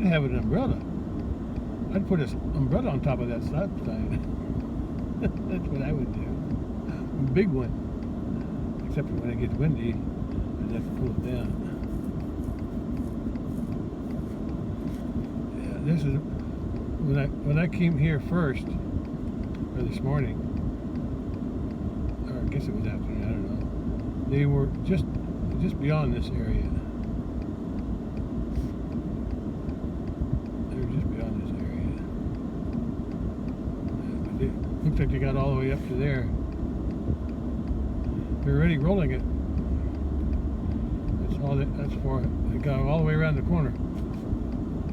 have an umbrella. I'd put an umbrella on top of that stop sign. That's what I would do. A big one. Except for when it gets windy, I'd have to pull it down. Yeah, this is when I came here first, or this morning, or I guess it was afternoon. I don't know. They were just beyond this area. They were just beyond this area. But it looks like they got all the way up to there. They're already rolling it. That's all. That's for it. They got all the way around the corner.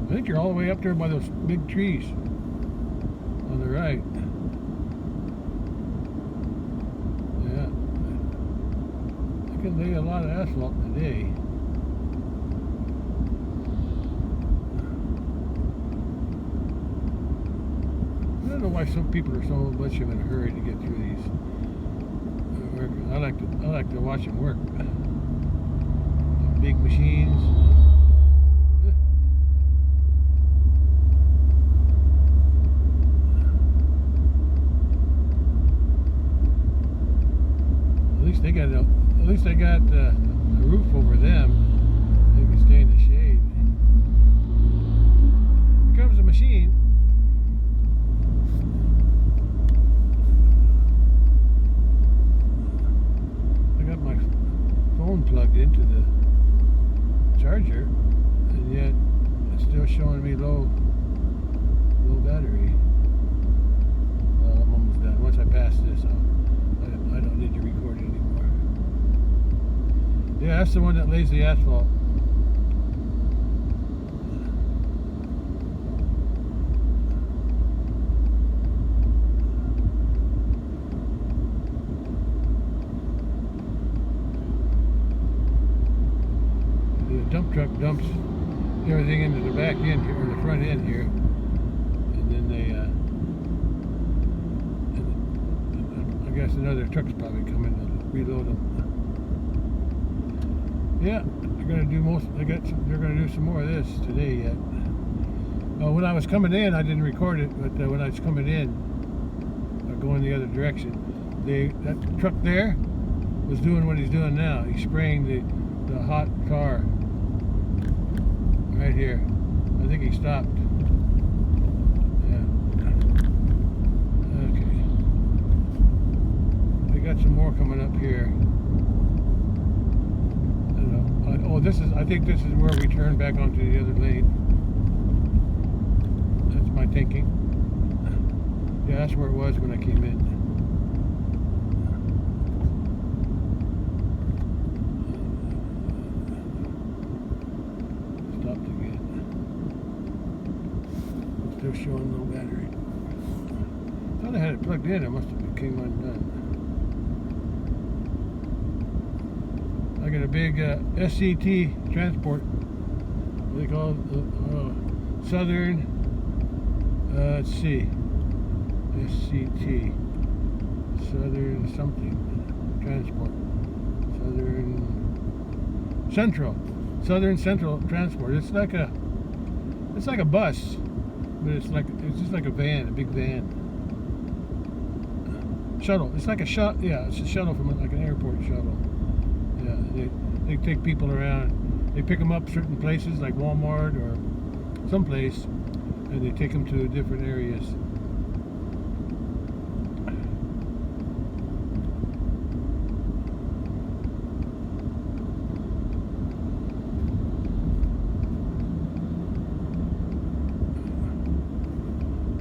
I think you're all the way up there by those big trees on the right. Yeah. I can lay a lot of asphalt today. I don't know why some people are so much in a hurry to get through these. I like to watch them work. Big machines. At least they got a roof over them. They can stay in the shade. Here comes the machine. Plugged into the charger, and yet it's still showing me low battery. Well, I'm almost done. Once I pass this, I don't need to record anymore. Yeah, that's the one that lays the asphalt. dumps everything into the back end here, or the front end here, and then they, I guess another truck's probably coming to reload them. Yeah, they're gonna do they're gonna do some more of this today yet. When I was coming in, I didn't record it, but when I was coming in, going the other direction, that truck there was doing what he's doing now. He's spraying the hot tar right here. I think he stopped. Yeah. Okay. We got some more coming up here. I think this is where we turn back onto the other lane. That's my thinking. Yeah, that's where it was when I came in. Stopped again. Still showing no battery. Thought I had it plugged in. It must have came undone. I got a big SCT transport. What do they call it? Southern. Let's see. SCT. Southern something. Transport. Southern Central Transport. It's like a bus, but it's just like a van, a big van. Shuttle. It's like a shuttle. Yeah, it's a shuttle from like an airport shuttle. Yeah, they take people around. They pick them up certain places like Walmart or someplace, and they take them to different areas.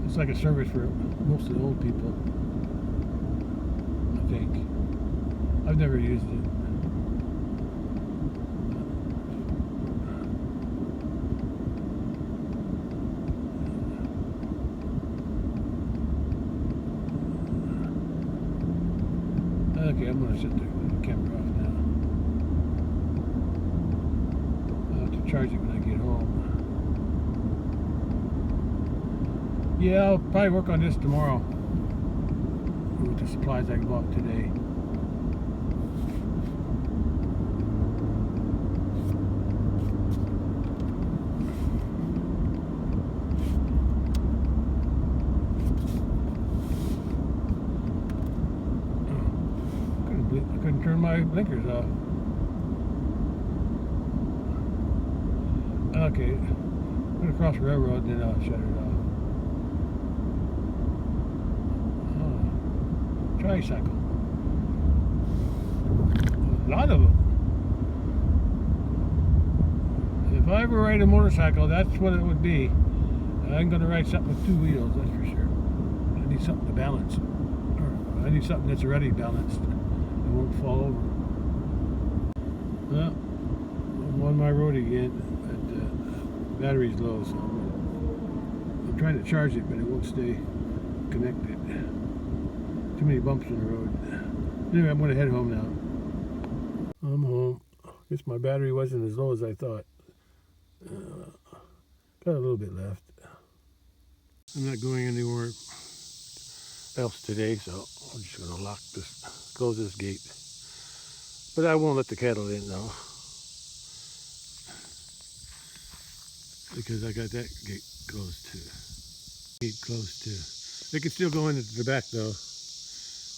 It's like a service for most of the old people, I think. I've never used it. Okay, I'm going to set the camera off now. I'll have to charge it when I get home. Yeah, I'll probably work on this tomorrow with the supplies I bought today. I couldn't turn my blinkers off. Okay, I'm going to cross the railroad and then I'll shut it off. Tricycle. A lot of them. If I ever ride a motorcycle, that's what it would be. I'm going to ride something with two wheels, that's for sure. I need something to balance. Or I need something that's already balanced. It won't fall over. Well, I'm on my road again. But, battery's low, so I'm trying to charge it, but it won't stay connected. Too many bumps in the road. Anyway, I'm going to head home now. I'm home. Guess my battery wasn't as low as I thought. Got a little bit left. I'm not going anywhere else today, so I'm just going to close this gate. But I won't let the cattle in though, because I got that gate closed too. They can still go into the back though.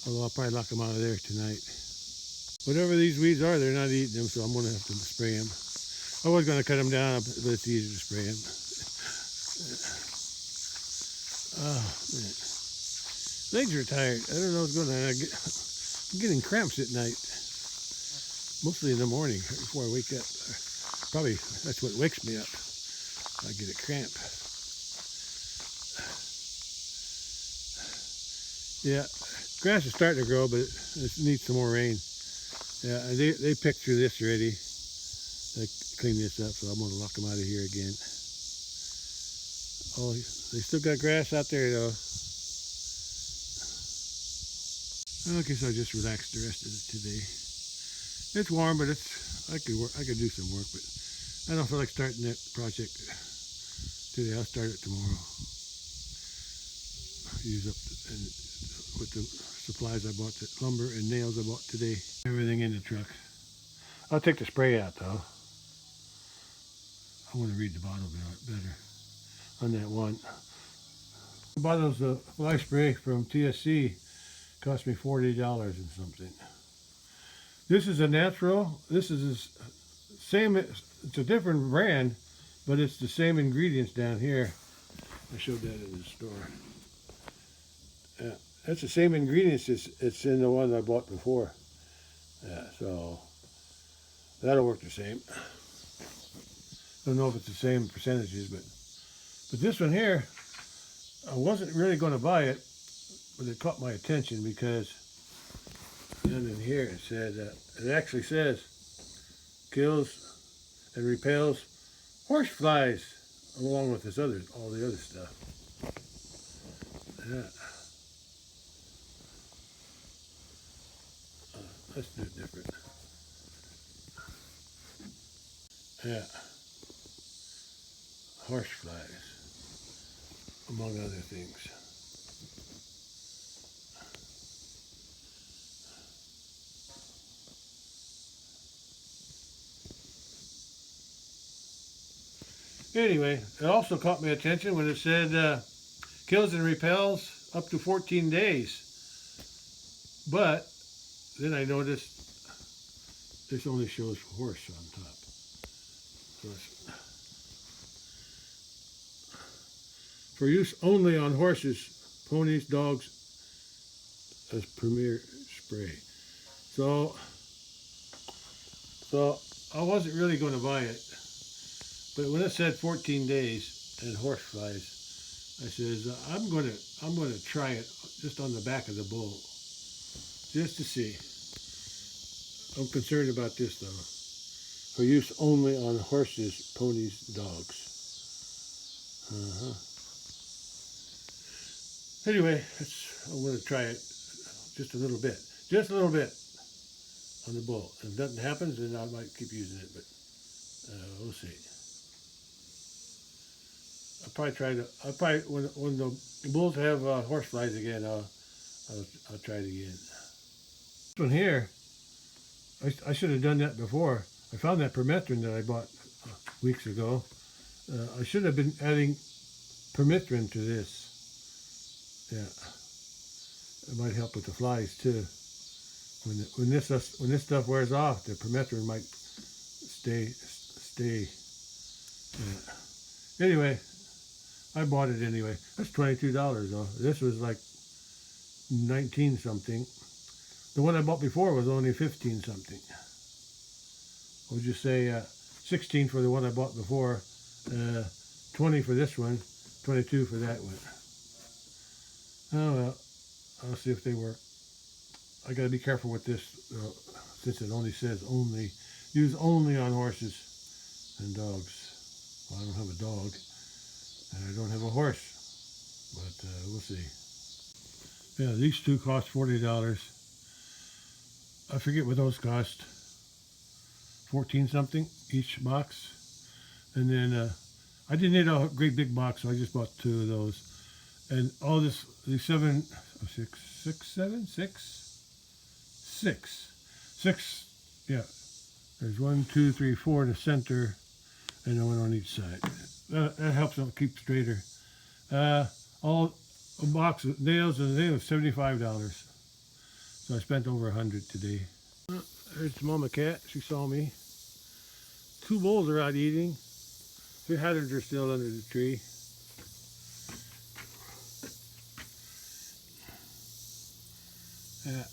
Although I'll probably lock them out of there tonight. Whatever these weeds are, they're not eating them, so I'm going to have to spray them. I was going to cut them down, but it's easier to spray them. Oh, man. Legs are tired. I don't know what's going on. I'm getting cramps at night. Mostly in the morning, before I wake up. Probably that's what wakes me up. I get a cramp. Yeah. Grass is starting to grow, but it needs some more rain. Yeah, they picked through this already. They cleaned this up, so I'm going to lock them out of here again. Oh, they still got grass out there though. Okay, so I just relaxed the rest of it today. It's warm, but I could do some work, but I don't feel like starting that project today. I'll start it tomorrow. Use up and with the supplies I bought, the lumber and nails I bought today. Everything in the truck. I'll take the spray out though. I want to read the bottle better on that one. The bottle's a fly spray from TSC. Cost me $40 and something. This is a natural. This is the same. It's a different brand, but it's the same ingredients down here. I showed that in the store. Yeah, that's the same ingredients. It's in the one I bought before. Yeah, so that'll work the same. Don't know if it's the same percentages, but this one here, I wasn't really going to buy it, but it caught my attention because down in here it said it actually says kills and repels horse flies along with all the other stuff. Yeah. Let's do it different. Yeah. Horse flies, among other things. Anyway, it also caught my attention when it said kills and repels up to 14 days. But then I noticed this only shows horse on top. So for use only on horses, ponies, dogs, as premier spray. So I wasn't really going to buy it, but when it said 14 days and horse flies, I says I'm going to try it just on the back of the bull, just to see. I'm concerned about this though. For use only on horses, ponies, dogs. Anyway, I'm going to try it just a little bit. Just a little bit on the bull. If nothing happens, then I might keep using it, but we'll see. I'll probably when the bulls have horse flies again, I'll try it again. This one here, I should have done that before. I found that permethrin that I bought weeks ago. I should have been adding permethrin to this. Yeah, it might help with the flies too. When this stuff wears off, the permethrin might stay. Yeah. Anyway, I bought it anyway. That's $22 though. This was like 19 something. The one I bought before was only 15 something. We'll just say 16 for the one I bought before, 20 for this one, 22 for that one. Oh well, I'll see if they work. I gotta be careful with this since it only says use only on horses and dogs. Well, I don't have a dog and I don't have a horse, but we'll see. Yeah, these two cost $40. I forget what those cost. 14 something each box, and then I didn't need a great big box, so I just bought 2 of those. And all these 6, yeah. There's 1, 2, 3, 4 in the center, and then 1 on each side. That helps them keep straighter. All a box of nails, and they was $75. So I spent over $100 today. There's Mama Cat. She saw me. 2 bulls are out eating. 300 are still under the tree. Yeah.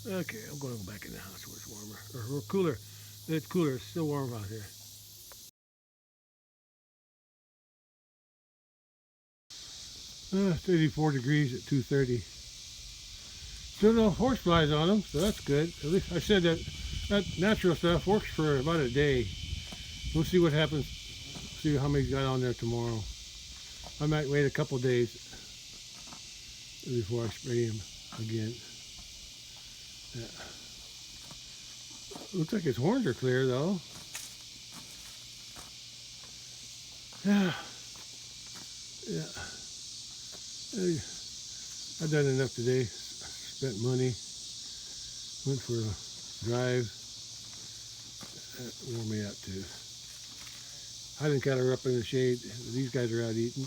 Okay, I'm going to go back in the house where it's warmer, or cooler. It's cooler. It's still warm out here. It's 84 degrees at 2:30. Still no horse flies on them, so that's good. At least I said that natural stuff works for about a day. We'll see what happens. See how many got on there tomorrow. I might wait a couple days before I spray him again. Yeah. Looks like his horns are clear though. Yeah. Yeah. I've done enough today. Spent money. Went for a drive. That wore me out too. I didn't cut her up in the shade. These guys are out eating.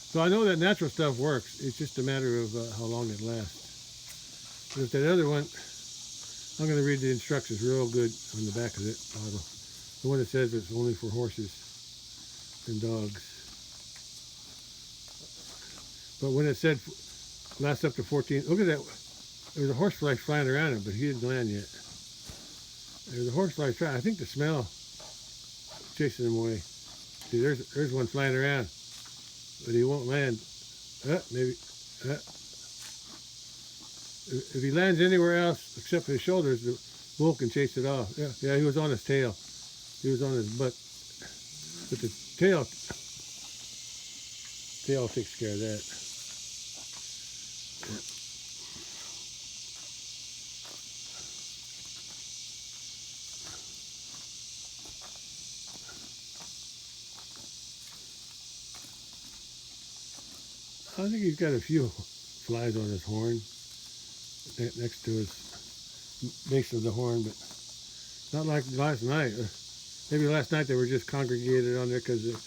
So I know that natural stuff works. It's just a matter of how long it lasts. But if that other one, I'm going to read the instructions real good on the back of it bottle. The one that says it's only for horses and dogs. But when it said lasts up to 14, look at that. There's a horsefly flying around him, but he didn't land yet. There's a horsefly trying. I think the smell chasing him away. See, there's one flying around, but he won't land. Maybe. If he lands anywhere else except for his shoulders, the bull can chase it off. Yeah, he was on his tail. He was on his butt. But the tail takes care of that. Yeah. I think he's got a few flies on his horn next to his base of the horn, but not like last night. Maybe last night they were just congregated on there because it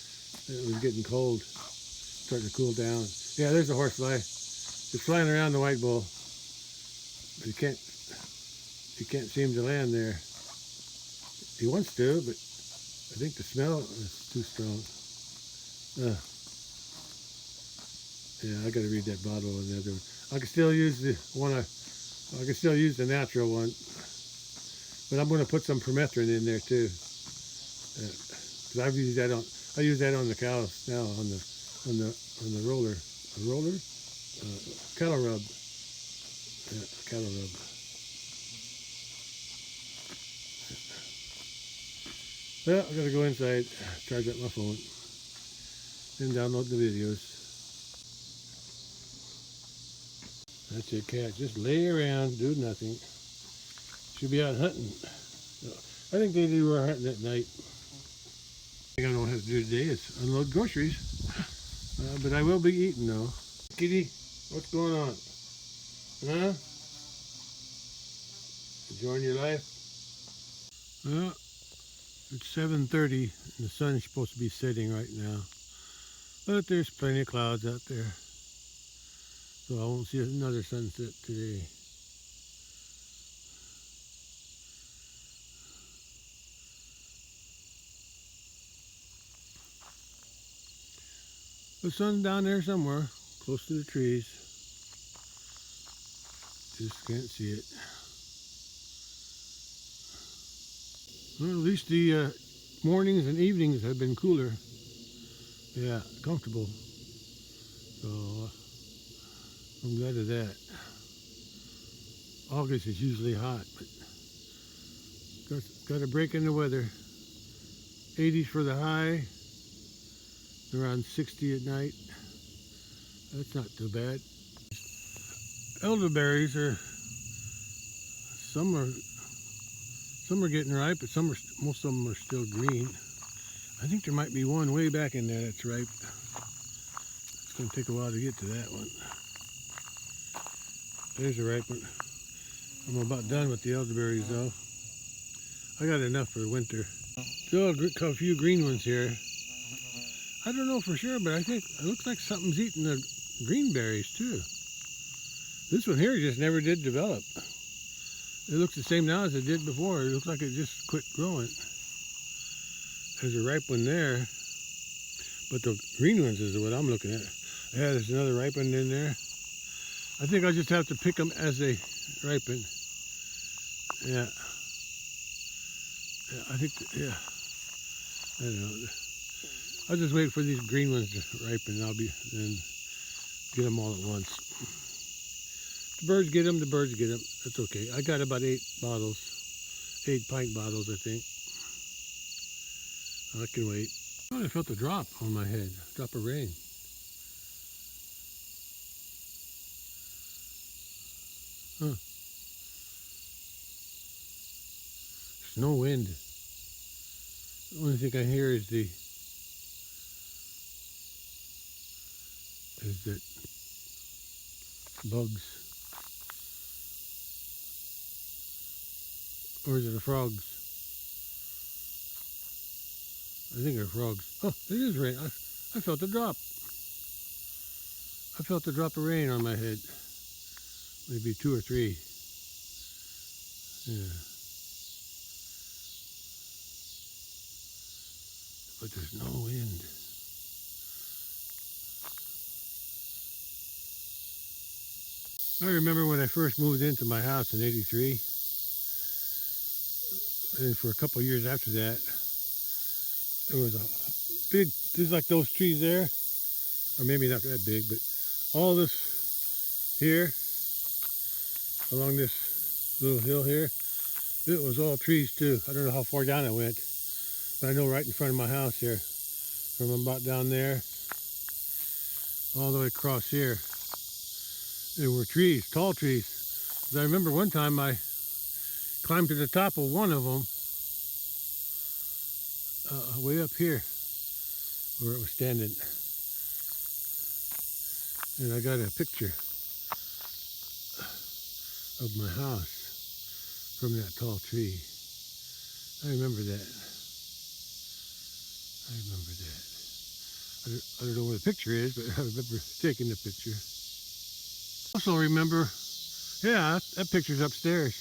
was getting cold, starting to cool down. Yeah, there's a horsefly. It's flying around the white bull, but he can't seem to land there. He wants to, but I think the smell is too strong. Yeah, I got to read that bottle on the other one. I can still use the one I can still use the natural one, but I'm going to put some permethrin in there too. Cause I use that on the cows now on the roller, cattle rub. Yeah, cattle rub. Well, I gotta go inside, charge up my phone, and download the videos. That's it, cat. Just lay around, do nothing. Should be out hunting. I think they do our hunting at night. The thing I don't have to do today is unload groceries. But I will be eating though. Kitty, what's going on? Huh? Enjoying your life? Well, it's 7:30 and the sun's supposed to be setting right now. But there's plenty of clouds out there. So I won't see another sunset today. The sun's down there somewhere, close to the trees. Just can't see it. Well, at least the mornings and evenings have been cooler. Yeah, comfortable. So I'm glad of that. August is usually hot, but got a break in the weather. 80s for the high, around 60 at night. That's not too bad. Elderberries some are getting ripe, but most of them are still green. I think there might be one way back in there that's ripe. It's going to take a while to get to that one. There's a ripe one. I'm about done with the elderberries though. I got enough for the winter. Still a few green ones here. I don't know for sure, but I think it looks like something's eating the green berries too. This one here just never did develop. It looks the same now as it did before. It looks like it just quit growing. There's a ripe one there, but the green ones is what I'm looking at. Yeah, there's another ripe one in there. I think I'll just have to pick them as they ripen. Yeah. I think, yeah. I don't know. I'll just wait for these green ones to ripen. I'll then get them all at once. The birds get them, the birds get them. That's okay. I got about 8 bottles, 8 pint bottles, I think. I can wait. Oh, I felt a drop on my head, drop of rain. Huh. There's no wind. The only thing I hear is that bugs. Or is it the frogs? I think they're frogs. Oh, it is rain. I felt a drop. I felt a drop of rain on my head. Maybe 2 or 3. Yeah. But there's no wind. I remember when I first moved into my house in '83, and for a couple of years after that, it was a big, just like those trees there, or maybe not that big, but all this here, along this little hill here, it was all trees too. I don't know how far down it went, but I know right in front of my house here, from about down there, all the way across here, there were trees, tall trees. I remember one time I climbed to the top of one of them, way up here, where it was standing. And I got a picture of my house from that tall tree. I remember that. I don't know where the picture is, but I remember taking the picture. Also remember, yeah, that picture's upstairs,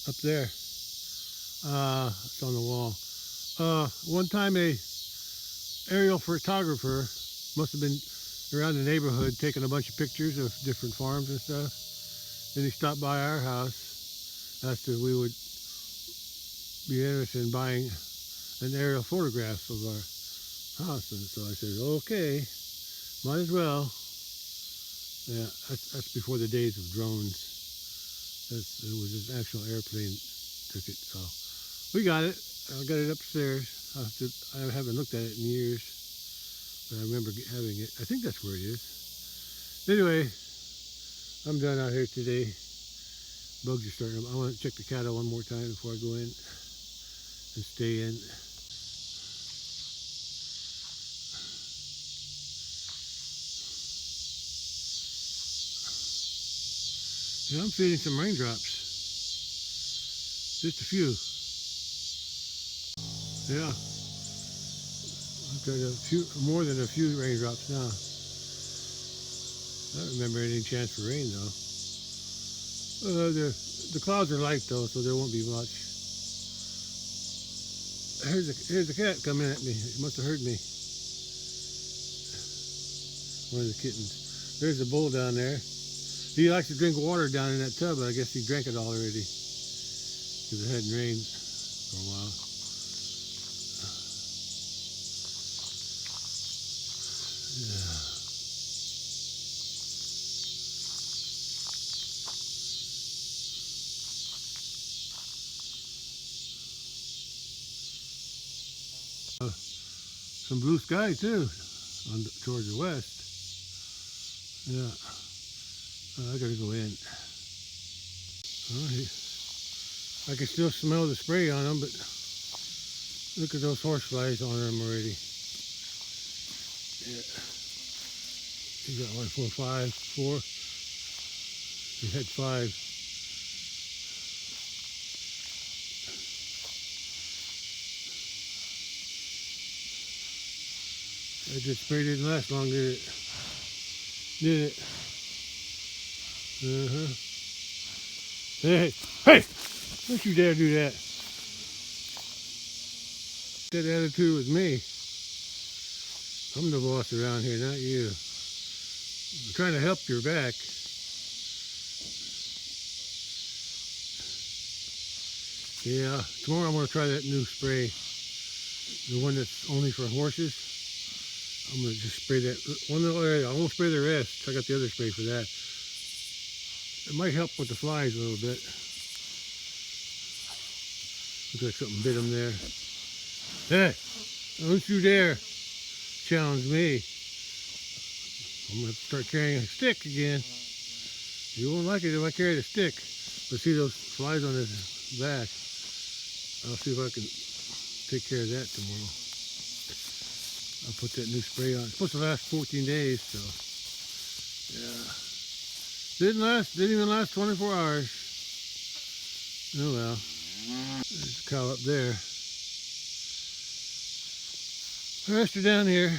up there. It's on the wall. One time a aerial photographer must have been around the neighborhood taking a bunch of pictures of different farms and stuff. Then he stopped by our house, asked if we would be interested in buying an aerial photograph of our house. And so I said, okay, might as well. Yeah, that's before the days of drones. It was an actual airplane took it. So we got it. I got it upstairs. I haven't looked at it in years, but I remember having it. I think that's where it is. Anyway, I'm done out here today. Bugs are starting. I want to check the cattle one more time before I go in and stay in. Yeah, I'm feeling some raindrops. Just a few. Yeah. I've got a few, more than a few raindrops now. I don't remember any chance for rain though. The clouds are light though, so there won't be much. Here's a cat coming at me. It must have heard me. One of the kittens. There's a bull down there. He likes to drink water down in that tub, but I guess he drank it all already because it hadn't rained for a while. Yeah. Some blue sky too, towards the west. Yeah. I gotta go in. I can still smell the spray on them, but look at those horseflies on them already. Yeah. You got 1, 4, 5, 4. You had 5. That spray didn't last long, did it? Did it? Hey, hey! Don't you dare do that. That attitude with me. I'm the boss around here, not you. I'm trying to help your back. Yeah, tomorrow I'm going to try that new spray. The one that's only for horses. I'm going to just spray that one little area. I won't spray the rest. I got the other spray for that. It might help with the flies a little bit. Looks like something bit him there. Hey, don't you dare challenge me. I'm going to start carrying a stick again. You won't like it if I carry the stick. But see those flies on his back. I'll see if I can take care of that tomorrow. I'll put that new spray on. It's supposed to last 14 days, so yeah. Didn't even last 24 hours. Oh well. There's a cow up there. The rest are down here.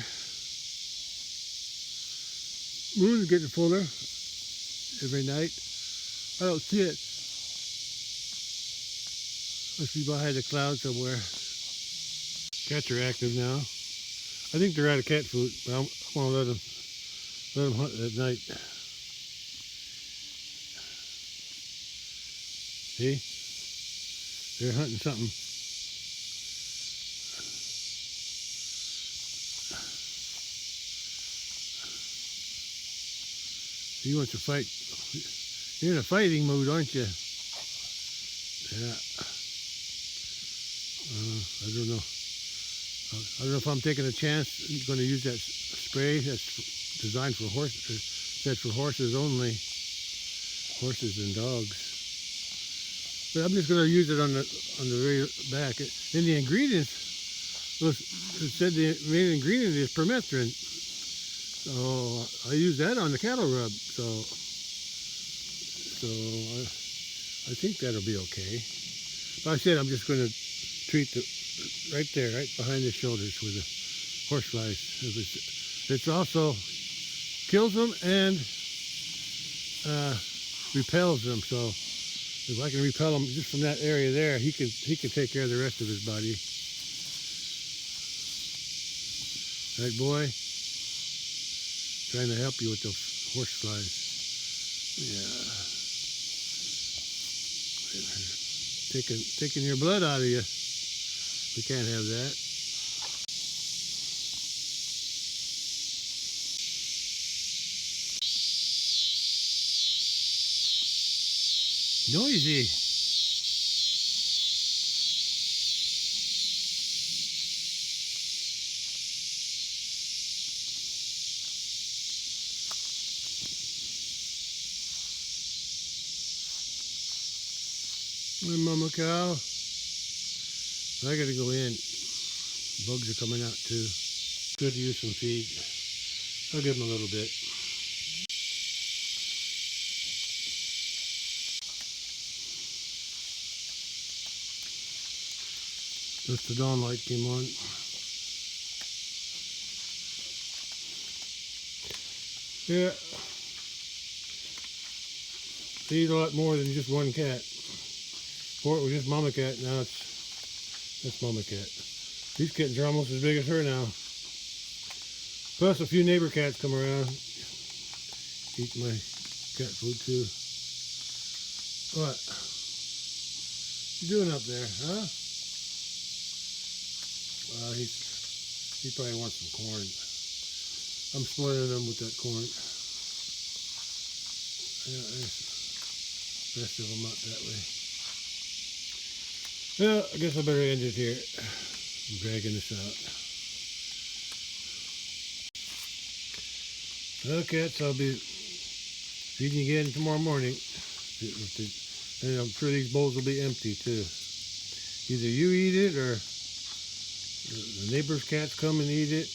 Moon's getting fuller every night. I don't see it. Must be behind the cloud somewhere. Cats are active now. I think they're out of cat food, but I'm gonna let them hunt at night. See? They're hunting something. He wants to fight. You're in a fighting mood, aren't you? Yeah. I don't know. I don't know if I'm taking a chance. I'm going to use that spray that's designed for horses. Said for horses only. Horses and dogs. But I'm just going to use it on the very back. In the ingredients, it said the main ingredient is permethrin. So I use that on the cattle rub. So I think that'll be okay. But I said I'm just going to treat right there, right behind the shoulders with the horseflies. It's also kills them and repels them. So if I can repel them just from that area there, he can take care of the rest of his body. Right, boy? Trying to help you with those horseflies. Yeah. Taking your blood out of you. We can't have that. Noisy. My mama cow. I gotta go in. Bugs are coming out too. Good to use some feed. I'll give them a little bit. Just the dawn light came on. Yeah. They eat a lot more than just one cat. Before it was just mama cat, now that's mama cat. These kittens are almost as big as her now. Plus a few neighbor cats come around. Eat my cat food too. What? You doing up there, huh? He probably wants some corn. I'm spoiling him with that corn. Yeah, there's the rest of them out that way. Well, I guess I better end it here. I'm dragging this out. Okay, so I'll be feeding again tomorrow morning. And I'm sure these bowls will be empty too. Either you eat it or the neighbor's cats come and eat it.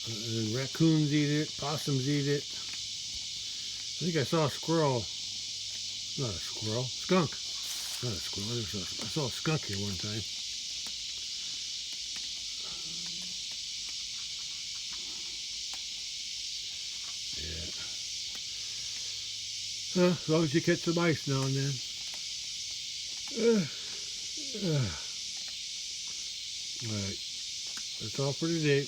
And raccoons eat it. Possums eat it. I think I saw a squirrel. Not a squirrel. Skunk. Not a squirrel. I saw a skunk here one time. Yeah. As long as you catch some ice now and then. Alright. That's all for today.